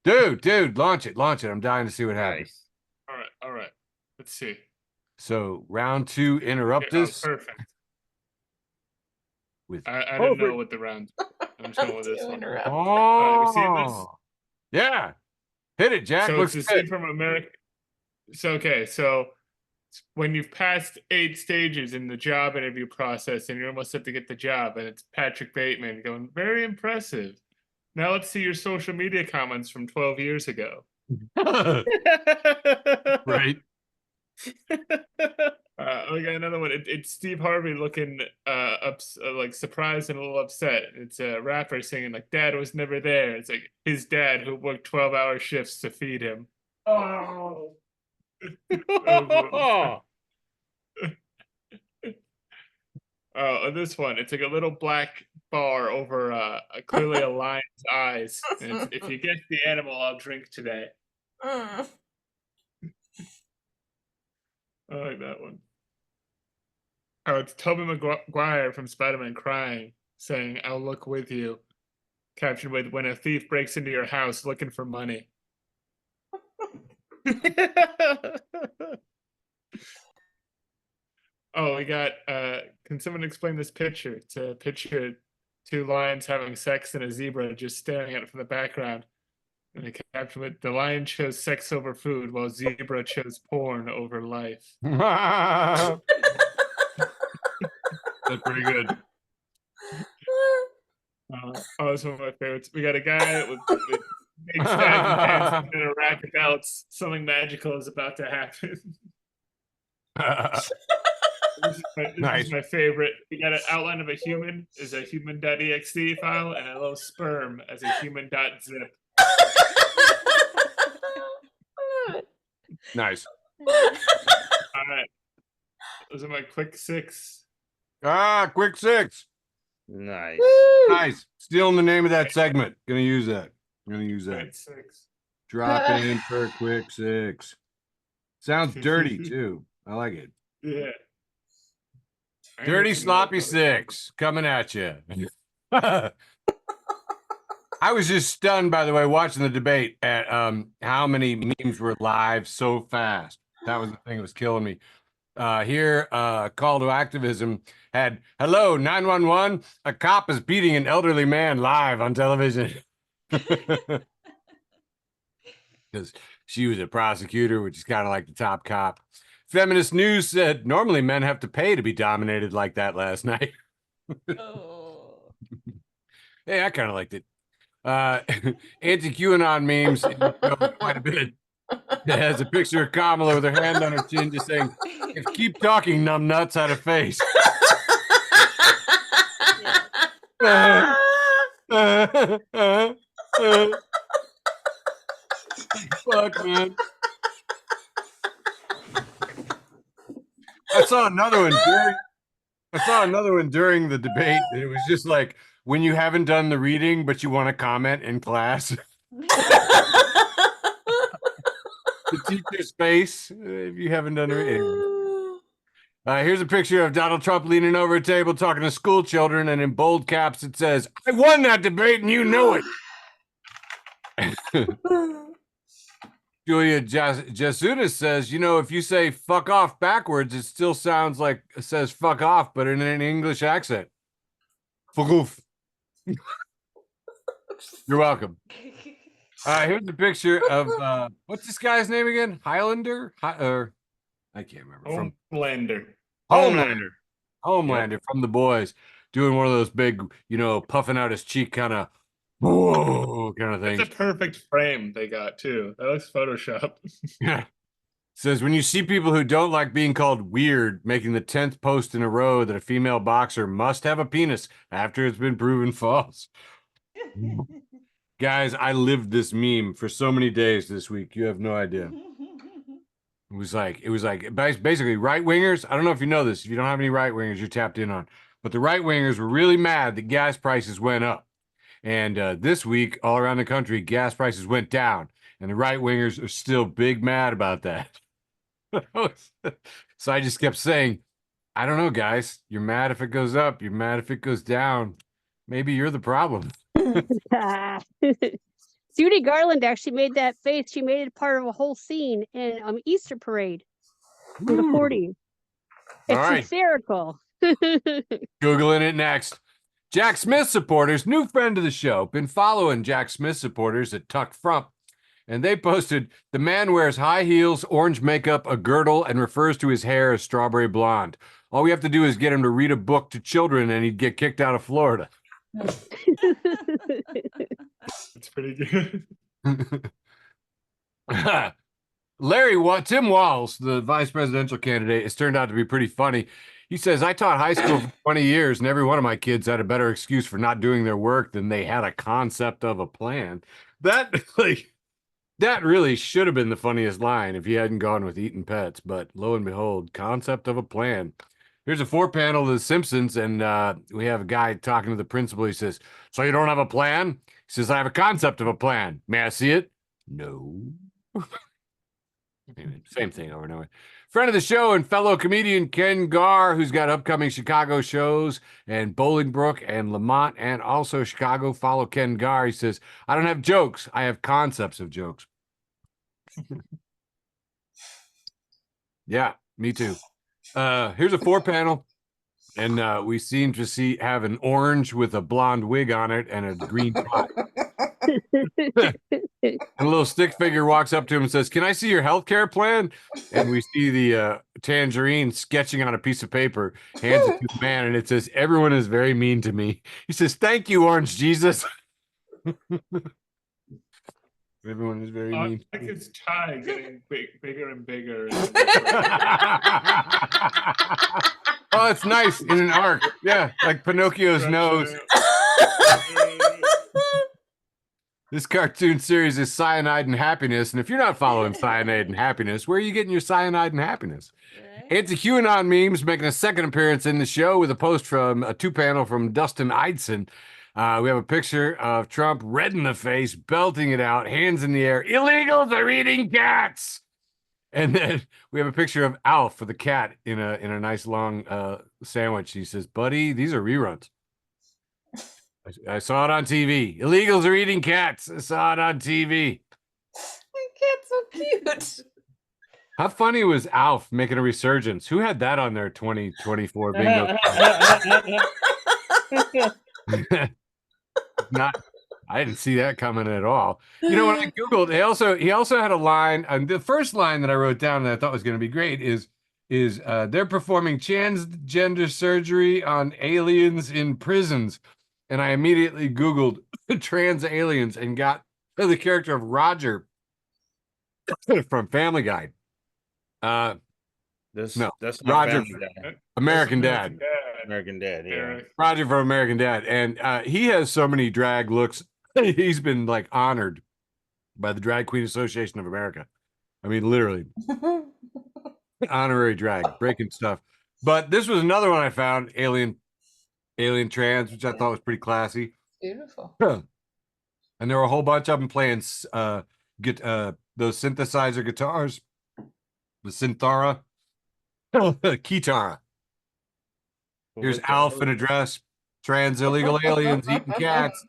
Dude, launch it. I'm dying to see what happens. All right. Let's see. So, round 2, interrupt us. Perfect. With I don't know what the round... I'm just going with this one. Oh. Have you seen this? Yeah. Hit it, Jack. So Looks it's a scene from America. So, okay, so when you've passed 8 stages in the job interview process and you're almost set to get the job, and it's Patrick Bateman going, very impressive. Now let's see your social media comments from 12 years ago. Right. We got another one. It's Steve Harvey looking like surprised and a little upset. It's a rapper singing like "Dad was never there." It's like his dad who worked 12-hour shifts to feed him. Oh. Oh, this one. It's like a little black bar over clearly a lion's eyes. And it's, if you get the animal, I'll drink today. I like that one. Oh, it's Tobey Maguire from Spider-Man crying, saying, I'll look with you. Captioned with, when a thief breaks into your house looking for money. Oh, we got, can someone explain this picture? It's a picture of 2 lions having sex and a zebra just staring at it from the background. And the caption with, the lion chose sex over food while zebra chose porn over life. That's pretty good. Oh, it's one of my favorites. We got a guy with big saggy pants and a rack of belts. Something magical is about to happen. This Nice. is my favorite. We got an outline of a human as a human.exe file and a little sperm as a human.zip. Nice. All right. Those are my quick 6. Quick 6. Nice. Nice. Stealing the name of that segment. Gonna use that. Quick 6. Drop it in for a quick 6. Sounds dirty too. I like it. Yeah. Dirty sloppy 6 coming at you. I was just stunned, by the way, watching the debate at how many memes were live so fast. That was the thing that was killing me. Here, call to activism had, hello, 911, a cop is beating an elderly man live on television. Because she was a prosecutor, which is kind of like the top cop. Feminist News said, normally men have to pay to be dominated like that last night. Oh. Hey, I kind of liked it. Anti-QAnon memes quite a bit. It has a picture of Kamala with her hand on her chin just saying, if keep talking, numb nuts had a face. Fuck, man. I saw another one during the debate. And it was just like, when you haven't done the reading, but you want to comment in class. The teacher's face, if you haven't done the reading. Here's a picture of Donald Trump leaning over a table talking to school children, and in bold caps it says, I won that debate and you know it. Julia Jasunas says, you know, if you say fuck off backwards, it still sounds like it says fuck off, but in an English accent. Fuck off. You're welcome. Here's a picture of, what's this guy's name again? Highlander? I can't remember. Homelander. Homelander Yep. from The Boys, doing one of those big, you know, puffing out his cheek kind of, whoa, kind of thing. That's a perfect frame they got too. That looks Photoshop. Yeah. Says, when you see people who don't like being called weird, making the 10th post in a row that a female boxer must have a penis after it's been proven false. Guys, I lived this meme for so many days this week. You have no idea. It was like basically right wingers. I don't know if you know this. If you don't have any right wingers, you're tapped in on. But the right wingers were really mad that gas prices went up. And this week, all around the country, gas prices went down. And the right wingers are still big mad about that. So I just kept saying, I don't know, guys. You're mad if it goes up. You're mad if it goes down. Maybe you're the problem. Judy Garland actually made that face. She made it part of a whole scene in Easter Parade in the 40s. It's right. hysterical. Googling it next. Jack Smith supporters, new friend of the show, been following Jack Smith supporters at Tuck Frump, and they posted, the man wears high heels, orange makeup, a girdle, and refers to his hair as strawberry blonde. All we have to do is get him to read a book to children and he'd get kicked out of Florida. It's pretty good. Tim Walz, the vice presidential candidate, has turned out to be pretty funny. He says, I taught high school for 20 years, and every one of my kids had a better excuse for not doing their work than they had a concept of a plan. That really should have been the funniest line if he hadn't gone with Eatin Pets, but lo and behold, concept of a plan. Here's a 4-panel of The Simpsons, and we have a guy talking to the principal. He says, so you don't have a plan? He says, I have a concept of a plan. May I see it? No. Anyway, same thing over and over. Friend of the show and fellow comedian Ken Gar, who's got upcoming Chicago shows and Bolingbrook and Lamont and also Chicago. Follow Ken Gar. He says, I don't have jokes. I have concepts of jokes. Yeah, me too. Here's a 4-panel, and we seem to have an orange with a blonde wig on it and a green tie. And a little stick figure walks up to him and says, "Can I see your healthcare plan?" And we see the tangerine sketching on a piece of paper, hands it to the man, and it says, "Everyone is very mean to me." He says, "Thank you, Orange Jesus." Everyone is very mean. Like his tie getting bigger and bigger. Oh, it's nice in an arc. Yeah, like Pinocchio's nose. This cartoon series is Cyanide and Happiness, and if you're not following Cyanide and Happiness, where are you getting your Cyanide and Happiness? Right? Anti-QAnon memes making a second appearance in the show with a post from a 2-panel from Dustin Eidson. We have a picture of Trump red in the face, belting it out, hands in the air. Illegals are eating cats. And then we have a picture of Alf with a cat in a nice long sandwich. He says, "Buddy, these are reruns. I saw it on TV. Illegals are eating cats. I saw it on TV." My cat's so cute. How funny was Alf making a resurgence? Who had that on their 2024 bingo? Not, I didn't see that coming at all. You know, when I Googled, he also had a line, and the first line that I wrote down that I thought was going to be great is they're performing transgender surgery on aliens in prisons. And I immediately Googled trans aliens and got the character of Roger from Family Guy. That's No, not Roger, Family Guy. American Dad. American Dad, yeah. Roger from American Dad. And he has so many drag looks. He's been like honored by the Drag Queen Association of America. I mean, literally honorary drag, breaking stuff. But this was another one I found, Alien Trans, which I thought was pretty classy. Beautiful. And there were a whole bunch of them playing those synthesizer guitars, the Synthara, Kitara. Here's Alf in a dress, trans illegal aliens eating cats.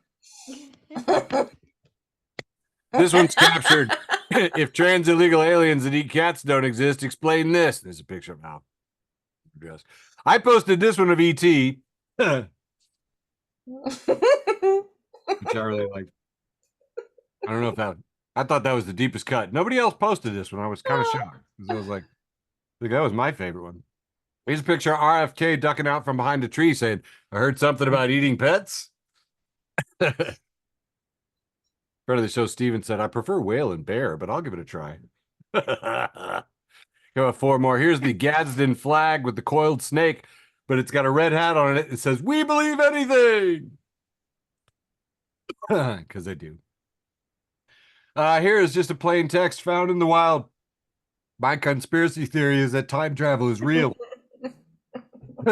This one's captured. If trans illegal aliens that eat cats don't exist, explain this. There's a picture of Alf dress. I posted this one of ET, which I really liked. I don't know if I thought that was the deepest cut. Nobody else posted this one. I was kind of shocked. I was like, that was my favorite one. Here's a picture of RFK ducking out from behind a tree saying, "I heard something about eating pets." Friend of the show, Steven said, "I prefer whale and bear, but I'll give it a try." Go 4 more. Here's the Gadsden flag with the coiled snake, but it's got a red hat on it. It says, "We believe anything." Because I do. Here is just a plain text found in the wild. My conspiracy theory is that time travel is real.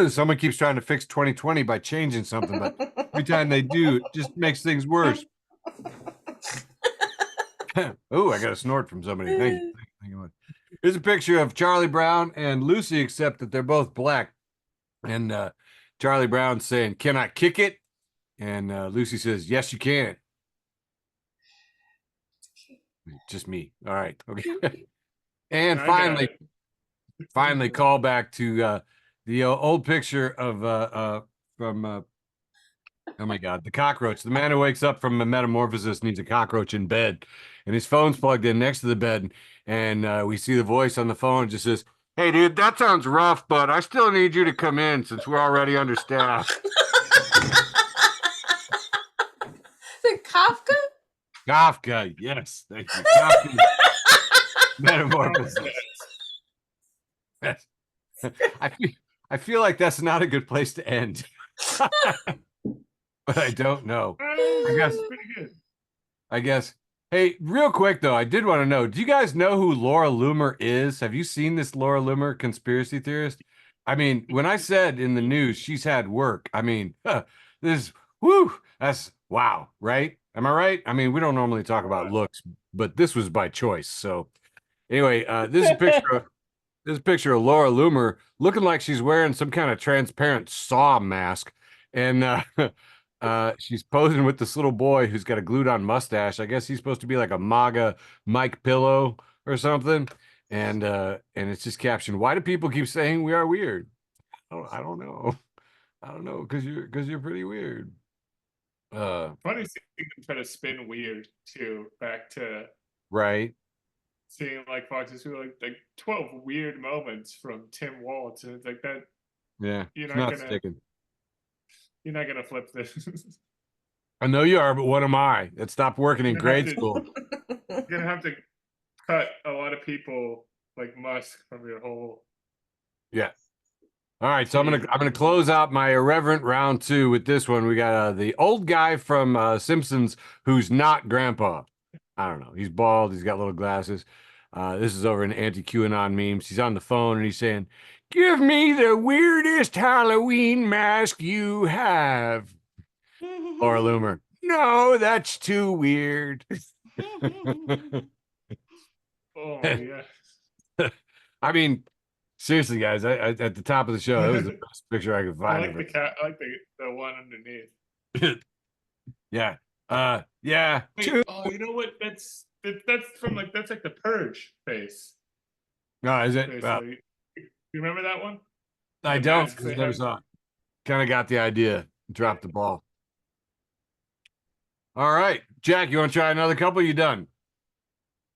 Someone keeps trying to fix 2020 by changing something, but every time they do, it just makes things worse. Oh, I got a snort from somebody. Thank you. Thank you much. Here's a picture of Charlie Brown and Lucy, except that they're both black. And Charlie Brown's saying, "Can I kick it?" And Lucy says, "Yes, you can." Just me. All right. Okay. And finally call back to the old picture of from oh my God, the cockroach. The man who wakes up from a metamorphosis needs a cockroach in bed, and his phone's plugged in next to the bed, and we see the voice on the phone just says, "Hey, dude, that sounds rough, but I still need you to come in since we're already understaffed." Is it Kafka? Kafka, yes, thank you. Kafka. Metamorphosis. I feel like that's not a good place to end. But I don't know. I guess pretty good. I guess. Hey, real quick though, I did want to know, do you guys know who Laura Loomer is? Have you seen this Laura Loomer conspiracy theorist? I mean, when I said in the news she's had work, I mean, that's wow, right? Am I right? I mean, we don't normally talk about looks, but this was by choice. So anyway, this is a picture of Laura Loomer looking like she's wearing some kind of transparent saw mask, and she's posing with this little boy who's got a glued on mustache. I guess he's supposed to be like a MAGA Mike Pillow or something. And it's just captioned, "Why do people keep saying we are weird?" I don't know. I don't know, because you're pretty weird. Funny seeing them try to spin weird too, back to right. seeing like Fox's who like 12 weird moments from Tim Waltz, and it's like that Yeah, you're it's not not gonna sticking. you're not gonna flip this. I know you are, but what am I? It stopped working in You're gonna have grade to- school. You're gonna have to cut a lot of people like Musk from your whole. Yeah. All right, so I'm gonna close out my irreverent round 2 with this one. We got the old guy from Simpsons who's not Grandpa. I don't know. He's bald. He's got little glasses. This is over in anti-QAnon memes. He's on the phone and he's saying, "Give me the weirdest Halloween mask you have." Laura Loomer, "No, that's too weird." Oh yeah. I mean, seriously, guys, I at the top of the show, that was the best picture I could I find. like of the it. cat. I like the one underneath. Yeah. Yeah. Wait, oh, you know what? That's from like that's like the Purge face. No, is it? Basically, you remember that one? I The don't. mask 'Cause I they never have? saw it. Kind of got the idea. Dropped the ball. All right, Jack, you want to try another couple? You done?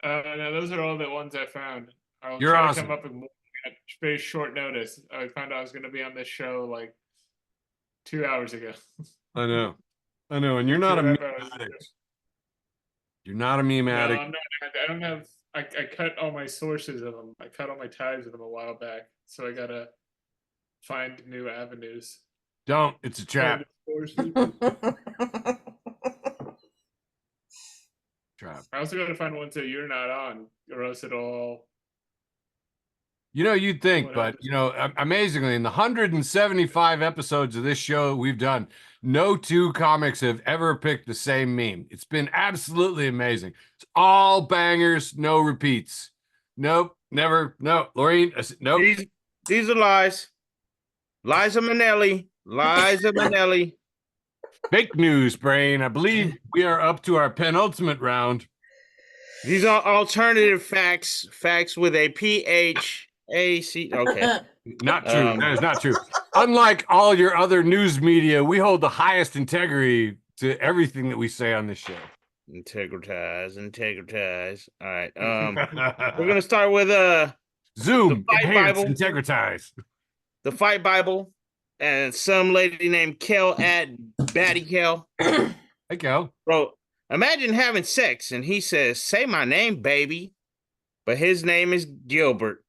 No, those are all the ones I found. I'll You're try awesome. to come up with more at very short notice. I found out I was going to be on this show like 2 hours ago. I know. And you're not a meme 2 hours ago. addict. You're not a meme No, addict. I'm not. I don't have. I cut all my sources of them. I cut all my ties of them a while back, so I gotta find new avenues. Don't. It's a trap. Trap. I also gotta find ones that you're not on, or else it'll. You know, you'd think, What but happened? you know, amazingly, in the 175 episodes of this show we've done, no two comics have ever picked the same meme. It's been absolutely amazing. It's all bangers, no repeats. Nope, never. No, Laureen, nope. These are lies. Liza Minnelli. Liza Minnelli. Fake news, Brane. I believe we are up to our penultimate round. These are alternative facts. Facts with a PHAC. Okay. Not true. That is not true. Unlike all your other news media, we hold the highest integrity to everything that we say on this show. Integritize. All right. We're gonna start with Zoom, the Fight enhance, Bible. integritize. The Fight Bible, and some lady named Kel at Batty Kel Hey, Kel. wrote, "Imagine having sex," and he says, "Say my name, baby," but his name is Gilbert.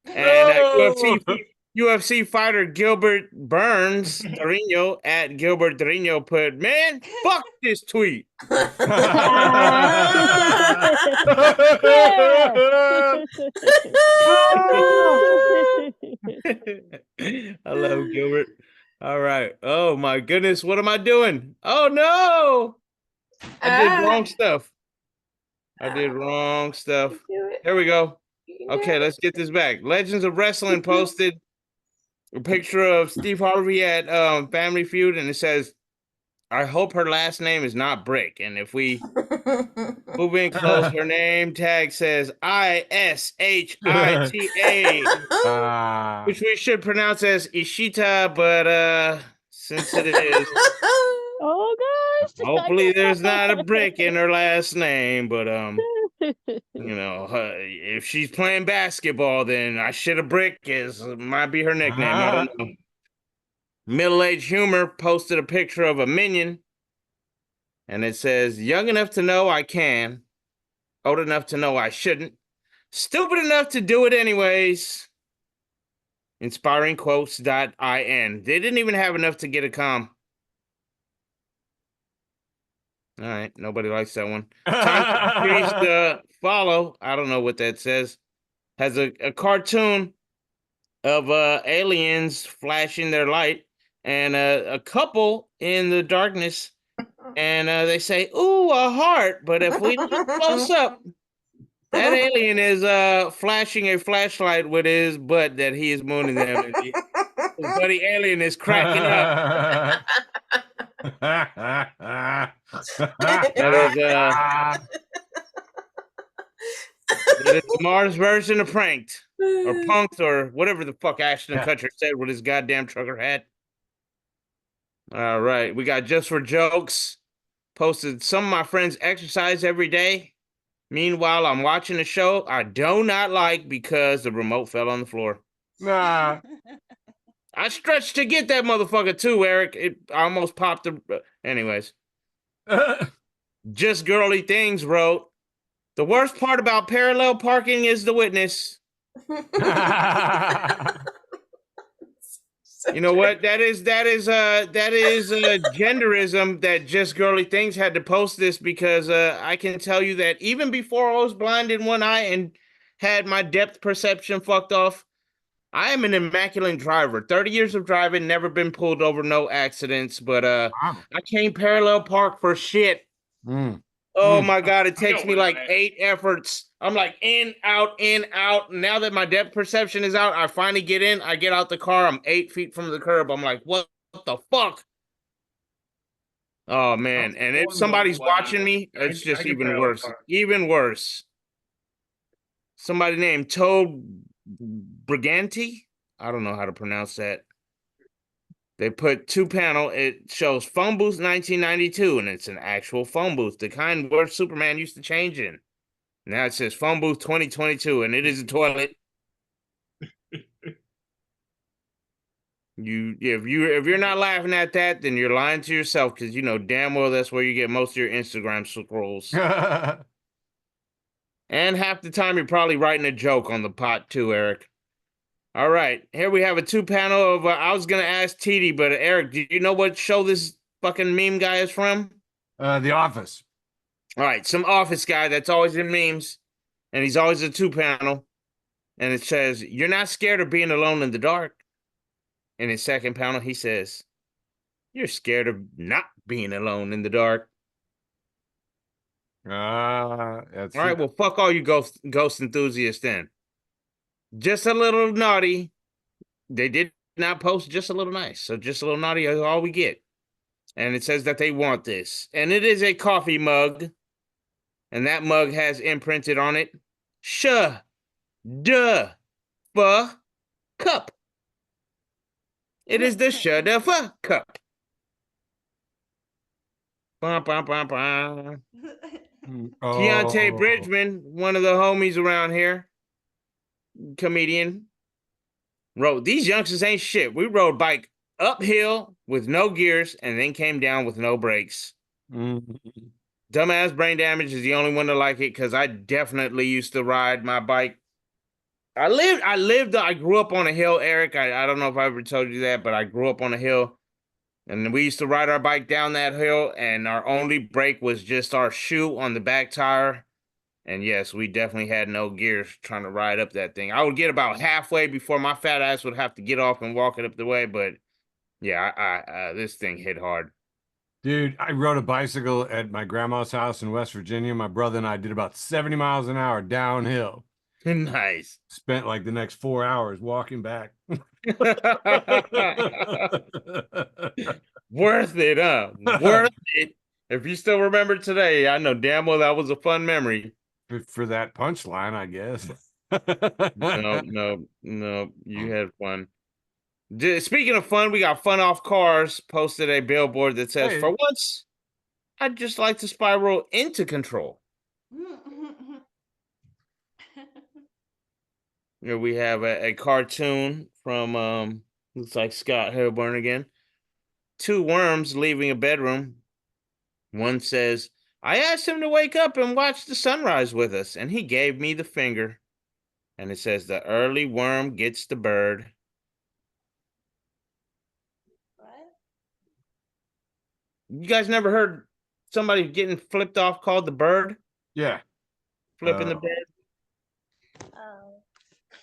And UFC fighter Gilbert Burns Dorino at Gilbert Dorino put, "Man, fuck this tweet." I love Gilbert. All right. Oh my goodness, what am I doing? Oh no, I did wrong stuff. Here we go. Okay, let's get this back. Legends of Wrestling posted a picture of Steve Harvey at Family Feud, and it says, "I hope her last name is not Brick." And if we move in close, her name tag says ISHITA, which we should pronounce as Ishita, but since it is, Oh gosh. hopefully there's not a brick in her last name. But you know, if she's playing basketball, then I should have brick might be her nickname. I don't know. Middle-aged Humor posted a picture of a minion, and it says, "Young enough to know I can, old enough to know I shouldn't, stupid enough to do it anyways." Inspiringquotes.in. They didn't even have enough to get a com. All right, nobody likes that one. Time to increase the follow. I don't know what that says. Has a cartoon of aliens flashing their light and a couple in the darkness, and they say, "Ooh, a heart." But if we look close up, that alien is flashing a flashlight with his butt that he is mooning them. And his buddy alien is cracking up. That is Mars version of Pranked or Punked or whatever the fuck Ashton Kutcher said with his goddamn trucker hat. All right, we got Just for Jokes. posted some of my friends exercise every day. Meanwhile, I'm watching a show I do not like because the remote fell on the floor. Nah. I stretched to get that motherfucker too, Eric. It almost popped the... Anyways. Just Girly Things wrote, the worst part about parallel parking is the witness. You know what? That is genderism that Just Girly Things had to post this because I can tell you that even before I was blind in one eye and had my depth perception fucked off, I am an immaculate driver. 30 years of driving, never been pulled over, no accidents, but Wow. I can't parallel park for shit. Mm. Oh Mm. my God, it I takes know me what like I- 8 efforts. I'm like in, out, in, out. Now that my depth perception is out, I finally get in. I get out the car. I'm 8 feet from the curb. I'm like, what the fuck? Oh man. And if somebody's watching me, it's just even worse. Even worse. Somebody named Toad Briganti. I don't know how to pronounce that. They put 2-panel. It shows phone booth 1992, and it's an actual phone booth, the kind where Superman used to change in. Now it says phone booth 2022, and it is a toilet. If you're not laughing at that, then you're lying to yourself because you know damn well that's where you get most of your Instagram scrolls. And half the time you're probably writing a joke on the pot too, Eric. All right, here we have a 2-panel of. I was gonna ask TD, but Eric, do you know what show this fucking meme guy is from? The Office. All right, some office guy that's always in memes, and he's always a 2-panel, and it says, "You're not scared of being alone in the dark." In his second panel, he says, "You're scared of not being alone in the dark." That's All right, well, fuck all you ghost enthusiasts then. Just a little naughty. They did not post just a little nice, so just a little naughty is all we get. And it says that they want this, and it is a coffee mug, and that mug has imprinted on it, cup. It is the cup. Bah, bah, bah, bah. Keontae Bridgman, one of the homies around here, comedian, wrote, these youngsters ain't shit. We rode bike uphill with no gears and then came down with no brakes. Dumbass Brain Damage is the only one to like it because I definitely used to ride my bike. I grew up on a hill, Eric. I don't know if I ever told you that, but I grew up on a hill. And we used to ride our bike down that hill, and our only brake was just our shoe on the back tire. And yes, we definitely had no gears trying to ride up that thing. I would get about halfway before my fat ass would have to get off and walk it up the way. But yeah, this thing hit hard. Dude, I rode a bicycle at my grandma's house in West Virginia. My brother and I did about 70 miles an hour downhill. Nice. Spent like the next 4 hours walking back. Worth it, huh? Worth it. If you still remember today, I know damn well that was a fun memory. For that punchline, I guess. No, you had fun. Speaking of fun, we got Fun Off Cars posted a billboard that says, Hey. for once, I'd just like to spiral into control. Here we have a cartoon from, looks like Scott Hilburn again. 2 worms leaving a bedroom. One says, I asked him to wake up and watch the sunrise with us, and he gave me the finger. And it says, the early worm gets the bird. What? You guys never heard somebody getting flipped off called the bird? Yeah. Flipping the bird? Oh.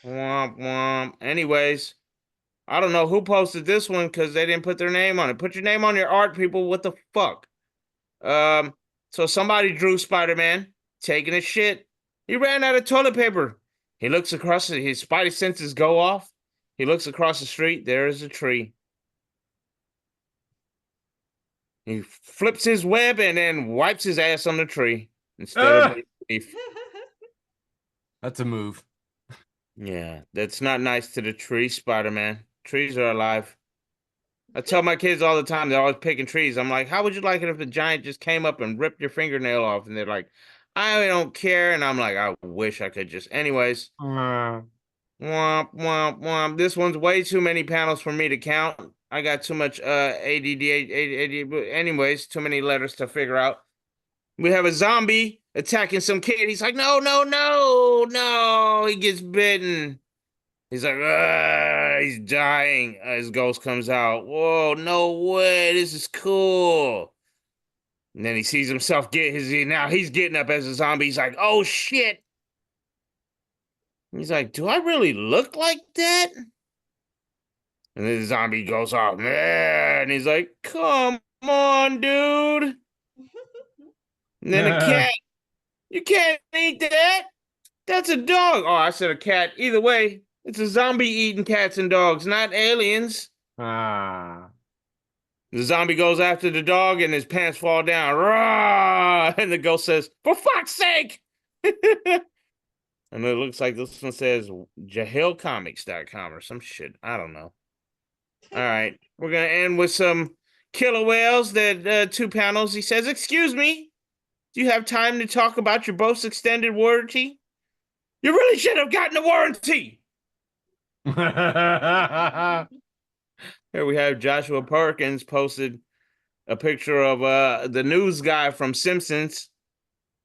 Womp womp. Anyways, I don't know who posted this one because they didn't put their name on it. Put your name on your art, people. What the fuck? So somebody drew Spider-Man taking a shit. He ran out of toilet paper. He looks across it. His spidey senses go off. He looks across the street. There is a tree. He flips his web and then wipes his ass on the tree instead of beef. That's a move. Yeah, that's not nice to the tree, Spider-Man. Trees are alive. I tell my kids all the time, they're always picking trees. I'm like, how would you like it if the giant just came up and ripped your fingernail off? And they're like, I don't care. And I'm like, I wish I could just. Anyways, womp, womp, womp. This one's way too many panels for me to count. I got too much ADD. Anyways, too many letters to figure out. We have a zombie attacking some kid. He's like, no, no, no, no. He gets bitten. He's like, he's dying. His ghost comes out. Whoa, no way. This is cool. And then he sees himself now he's getting up as a zombie. He's like, oh shit. He's like, do I really look like that? And then the zombie goes off, and he's like, come on, dude. And then a cat, you can't eat that. That's a dog. Oh, I said a cat. Either way, it's a zombie eating cats and dogs, not aliens. Ah. The zombie goes after the dog and his pants fall down. Rah! And the ghost says, for fuck's sake! And it looks like this one says jahelcomics.com or some shit. I don't know. All right. We're going to end with some killer whales. That 2 panels. He says, excuse me. Do you have time to talk about your boat's extended warranty? You really should have gotten a warranty. Here we have Joshua Perkins posted a picture of the news guy from Simpsons.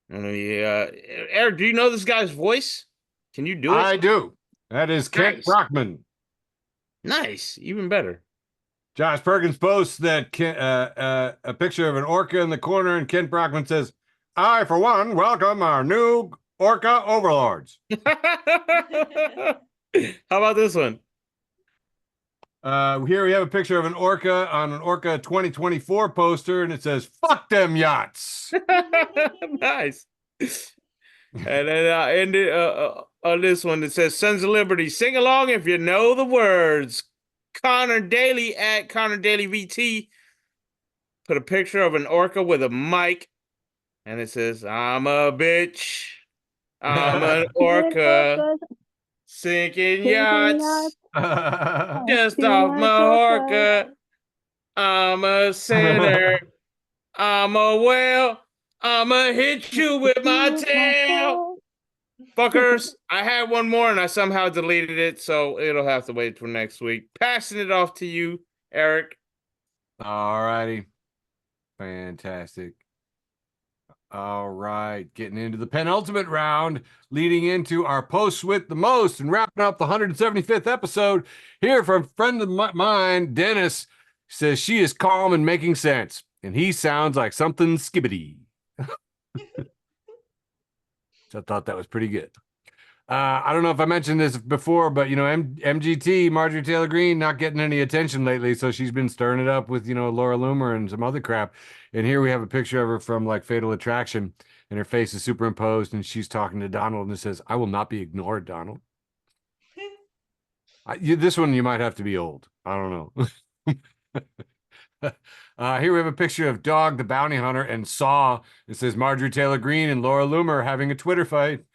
Eric, do you know this guy's voice? Can you do it? I do. That is Kent Nice. Brockman. Nice, even better. Josh Perkins posts that a picture of an orca in the corner, and Kent Brockman says, I, for one, welcome our new orca overlords. How about this one? Here we have a picture of an orca on an Orca 2024 poster, and it says, fuck them yachts. Nice. And then I ended on this one that says, Sons of Liberty, sing along if you know the words. Connor Daly at Connor Daly VT put a picture of an orca with a mic, and it says, I'm a bitch. I'm an orca. Sinking yachts. Just off Majorca. I'm a sinner. I'm a whale. I'ma hit you with my tail. Fuckers, I had one more and I somehow deleted it, so it'll have to wait till next week. Passing it off to you, Eric. All righty. Fantastic. All right. Getting into the penultimate round, leading into our posts with the most and wrapping up the 175th episode. Here from a friend of mine, Dennis, says she is calm and making sense, and he sounds like something skibbity. So I thought that was pretty good. I don't know if I mentioned this before, but, you know, MGT, Marjorie Taylor Greene, not getting any attention lately. So she's been stirring it up with, you know, Laura Loomer and some other crap. And here we have a picture of her from like Fatal Attraction, and her face is superimposed, and she's talking to Donald, and it says, I will not be ignored, Donald. This one, you might have to be old. I don't know. Here we have a picture of Dog the Bounty Hunter and Saw. It says Marjorie Taylor Greene and Laura Loomer having a Twitter fight.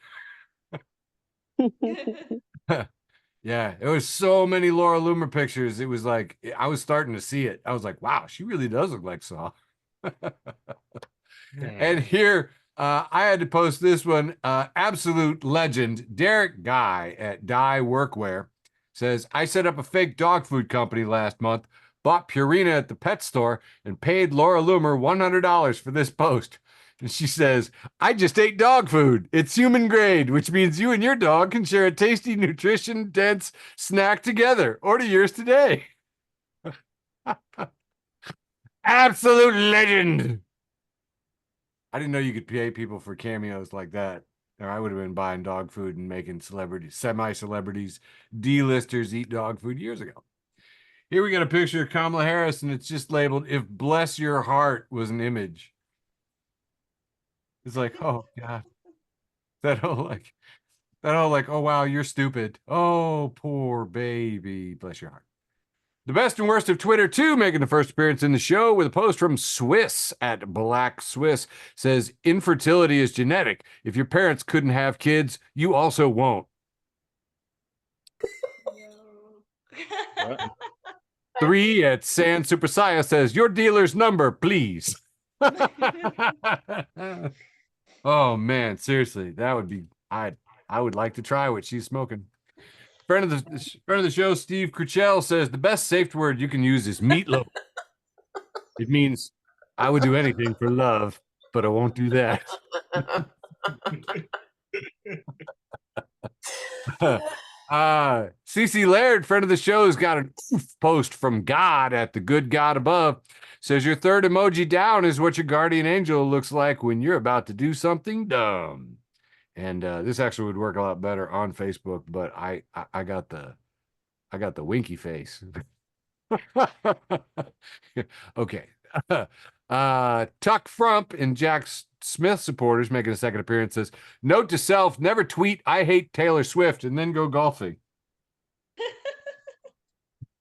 Yeah, it was so many Laura Loomer pictures. It was like, I was starting to see it. I was like, wow, she really does look like Saw. And here, I had to post this one. Absolute legend, Derek Guy at Dye Workwear says, I set up a fake dog food company last month, bought Purina at the pet store, and paid Laura Loomer $100 for this post. And she says, I just ate dog food. It's human grade, which means you and your dog can share a tasty, nutrition-dense snack together. Order yours today. Absolute legend. I didn't know you could pay people for cameos like that. Or I would have been buying dog food and making celebrities, semi-celebrities, D-listers eat dog food years ago. Here we got a picture of Kamala Harris, and it's just labeled, if bless your heart was an image. It's like, oh God, that whole like, oh wow, you're stupid. Oh, poor baby, bless your heart. The best and worst of Twitter too, making the first appearance in the show with a post from Swiss at Black Swiss, says infertility is genetic. If your parents couldn't have kids, you also won't. No. 3 at San Super Saya says, your dealer's number, please. Oh man, seriously, that would be I would like to try what she's smoking. Friend of the show, Steve Cruchell says the best safe word you can use is meatloaf. It means I would do anything for love, but I won't do that. CC Laird, friend of the show, has got an oof post from God at the good God above. Says your third emoji down is what your guardian angel looks like when you're about to do something dumb. And this actually would work a lot better on Facebook, but I got the winky face. Okay. Tuck Frump and Jack Smith supporters making a second appearance says, note to self, never tweet I hate Taylor Swift and then go golfing.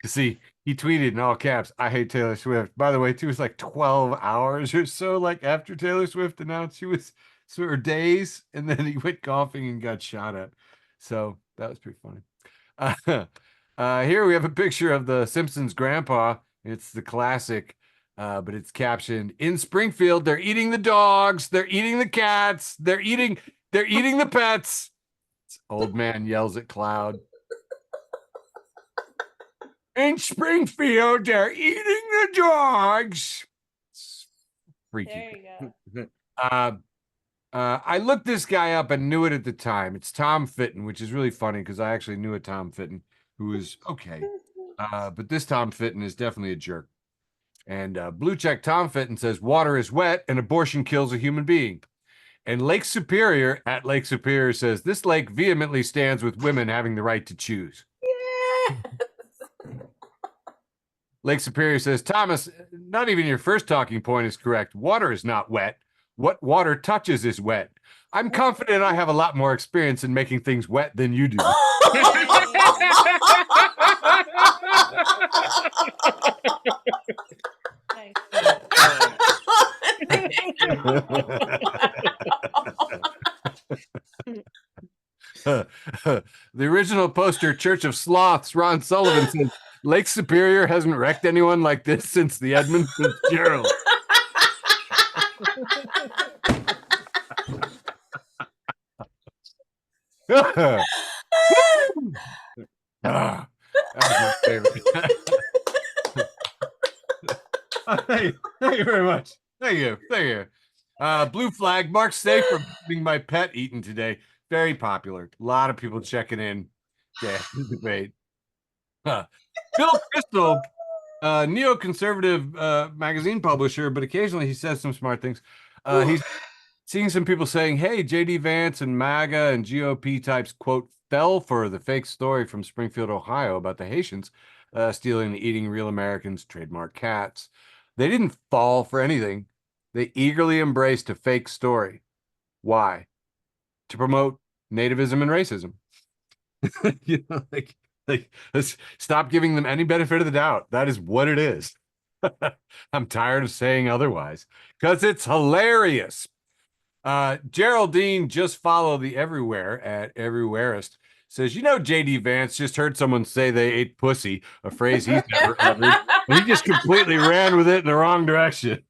See, he tweeted in all caps, I hate Taylor Swift. By the way, too, it was like 12 hours or so, like after Taylor Swift announced she was sort of days, and then he went golfing and got shot at. So that was pretty funny. Here we have a picture of the Simpsons grandpa. It's the classic, but it's captioned, in Springfield, they're eating the dogs, they're eating the cats, they're eating the pets. Old man yells at cloud. In Springfield, they're eating the dogs. It's freaky. There you go. I looked this guy up and knew it at the time. It's Tom Fitton, which is really funny because I actually knew a Tom Fitton who was okay. But this Tom Fitton is definitely a jerk. And Blue Check Tom Fitton says, water is wet and abortion kills a human being. And Lake Superior at Lake Superior says, this lake vehemently stands with women having the right to choose. Yeah. Lake Superior says, Thomas, not even your first talking point is correct. Water is not wet. What water touches is wet. I'm confident I have a lot more experience in making things wet than you do. The original poster, Church of Sloths, Ron Sullivan said, Lake Superior hasn't wrecked anyone like this since the Edmund Fitzgerald. That was my favorite. Thank you very much. Thank you. Blue flag, Mark safe for being my pet eaten today. Very popular. A lot of people checking in. Yeah, debate. Phil Crystal, neoconservative magazine publisher, but occasionally he says some smart things. He's seeing some people saying, hey, J.D. Vance and MAGA and GOP types, quote, fell for the fake story from Springfield, Ohio about the Haitians stealing and eating real Americans' trademark cats. They didn't fall for anything. They eagerly embraced a fake story. Why? To promote nativism and racism. You know, let's stop giving them any benefit of the doubt. That is what it is. I'm tired of saying otherwise because it's hilarious. Geraldine, just follow the everywhere at everywhereist, says, you know, JD Vance just heard someone say they ate pussy, a phrase he's never uttered, and he just completely ran with it in the wrong direction.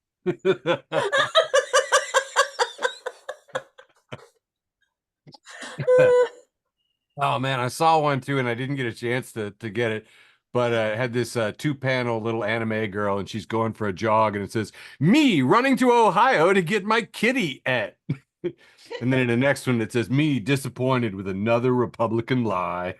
Oh man, I saw one too, and I didn't get a chance to get it. But it had this 2-panel little anime girl, and she's going for a jog, and it says, me running to Ohio to get my kitty at. And then in the next one, it says, me disappointed with another Republican lie.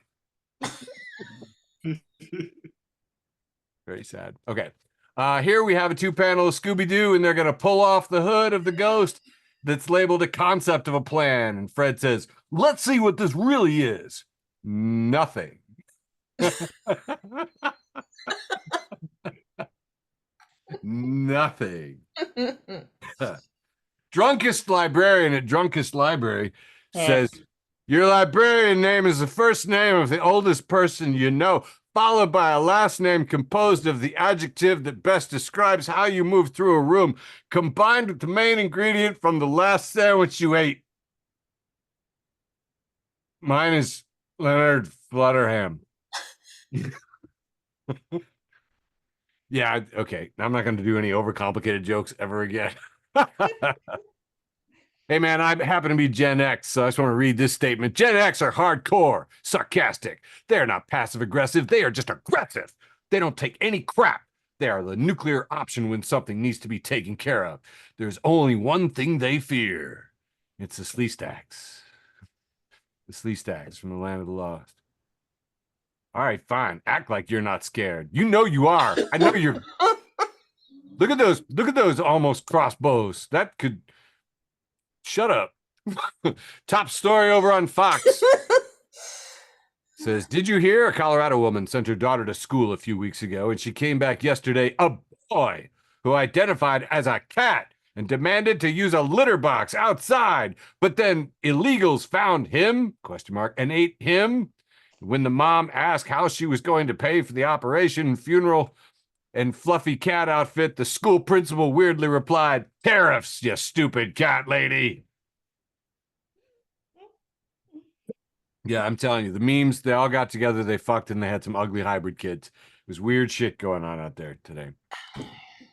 Very sad. Okay. Here we have a 2-panel of Scooby-Doo, and they're going to pull off the hood of the ghost that's labeled a concept of a plan. And Fred says, let's see what this really is. Nothing. Nothing. Drunkest librarian at Drunkest Library says, your librarian name is the first name of the oldest person you know, followed by a last name composed of the adjective that best describes how you move through a room, combined with the main ingredient from the last sandwich you ate. Mine is Leonard Flutterham. Yeah, okay. I'm not going to do any overcomplicated jokes ever again. Hey, man, I happen to be Gen X, so I just want to read this statement. Gen X are hardcore, sarcastic. They are not passive aggressive. They are just aggressive. They don't take any crap. They are the nuclear option when something needs to be taken care of. There's only one thing they fear. It's the Slee Stacks. The Slee Stacks from the Land of the Lost. All right, fine. Act like you're not scared. You know you are. I know you're. Look at those. Look at those almost crossbows. That could. Shut up. Top story over on Fox. Says, did you hear? A Colorado woman sent her daughter to school a few weeks ago, and she came back yesterday, a boy who identified as a cat and demanded to use a litter box outside. But then illegals found him, ? And ate him. When the mom asked how she was going to pay for the operation, funeral, and fluffy cat outfit, the school principal weirdly replied, tariffs, you stupid cat lady. Yeah, I'm telling you, the memes, they all got together, they fucked, and they had some ugly hybrid kids. It was weird shit going on out there today.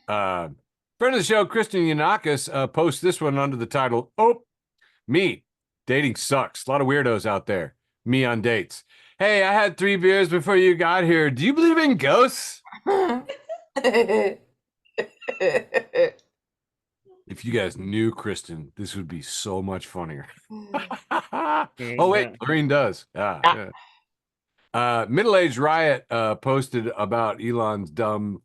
Friend of the show, Kristen Yanakis, posts this one under the title, Oh, me. Dating sucks. A lot of weirdos out there. Me on dates. Hey, I had 3 beers before you got here. Do you believe in ghosts? If you guys knew Kristen, this would be so much funnier. Oh, wait, Lorene does. Yeah. Middle-aged Riot posted about Elon's dumb,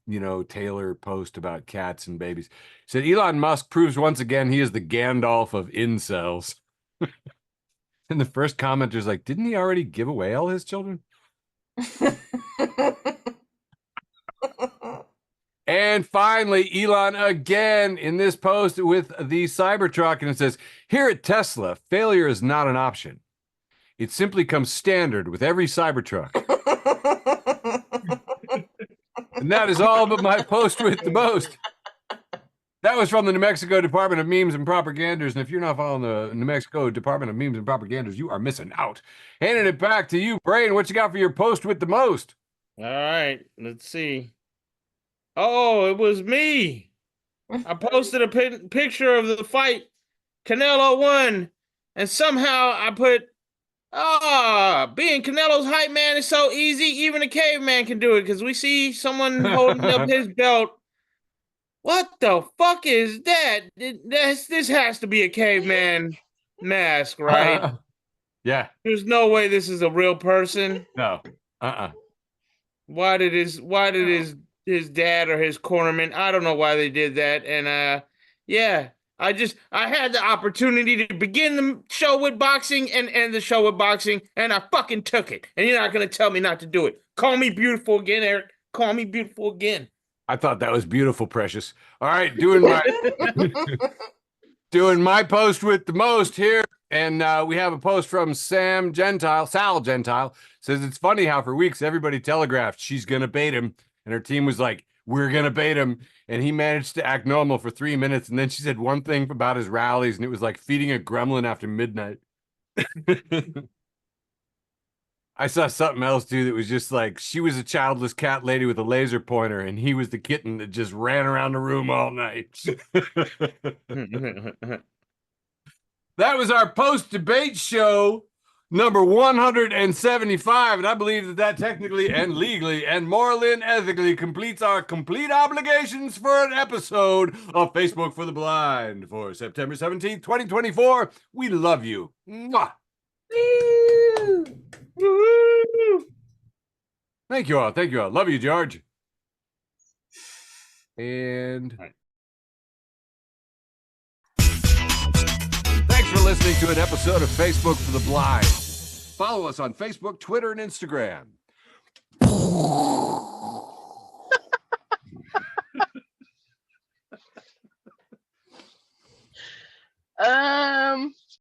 Taylor post about cats and babies. Said Elon Musk proves once again he is the Gandalf of incels. And the first commenter's like, didn't he already give away all his children? And finally, Elon again in this post with the Cybertruck, and it says, here at Tesla, failure is not an option. It simply comes standard with every Cybertruck. And that is all but my post with the most. That was from the New Mexico Department of Memes and Propaganders. And if you're not following the New Mexico Department of Memes and Propaganders, you are missing out. Handing it back to you, Brane. What you got for your post with the most? All right, let's see. Oh, it was me. I posted a picture of the fight. Canelo won. And somehow I put, being Canelo's hype man is so easy. Even a caveman can do it because we see someone holding up his belt. What the fuck is that? This has to be a caveman mask, right? Yeah. There's no way this is a real person. No. Why did his dad or his cornerman? I don't know why they did that. And yeah, I had the opportunity to begin the show with boxing and end the show with boxing, and I fucking took it. And you're not gonna tell me not to do it. Call me beautiful again, Eric. Call me beautiful again. I thought that was beautiful, Precious. All right, doing my post with the most here. And we have a post from Sal Gentile, says it's funny how for weeks everybody telegraphed she's going to bait him. And her team was like, we're going to bait him. And he managed to act normal for 3 minutes. And then she said one thing about his rallies, and it was like feeding a gremlin after midnight. I saw something else, too, that was just like, she was a childless cat lady with a laser pointer, and he was the kitten that just ran around the room all night. That was our post-debate show, number 175, and I believe that technically and legally and morally and ethically completes our complete obligations for an episode of Facebook for the Blind for September 17th, 2024. We love you. Mwah. Woo! Thank you all. Thank you all. Love you, George. And thanks for listening to an episode of Facebook for the Blind. Follow us on Facebook, Twitter, and Instagram.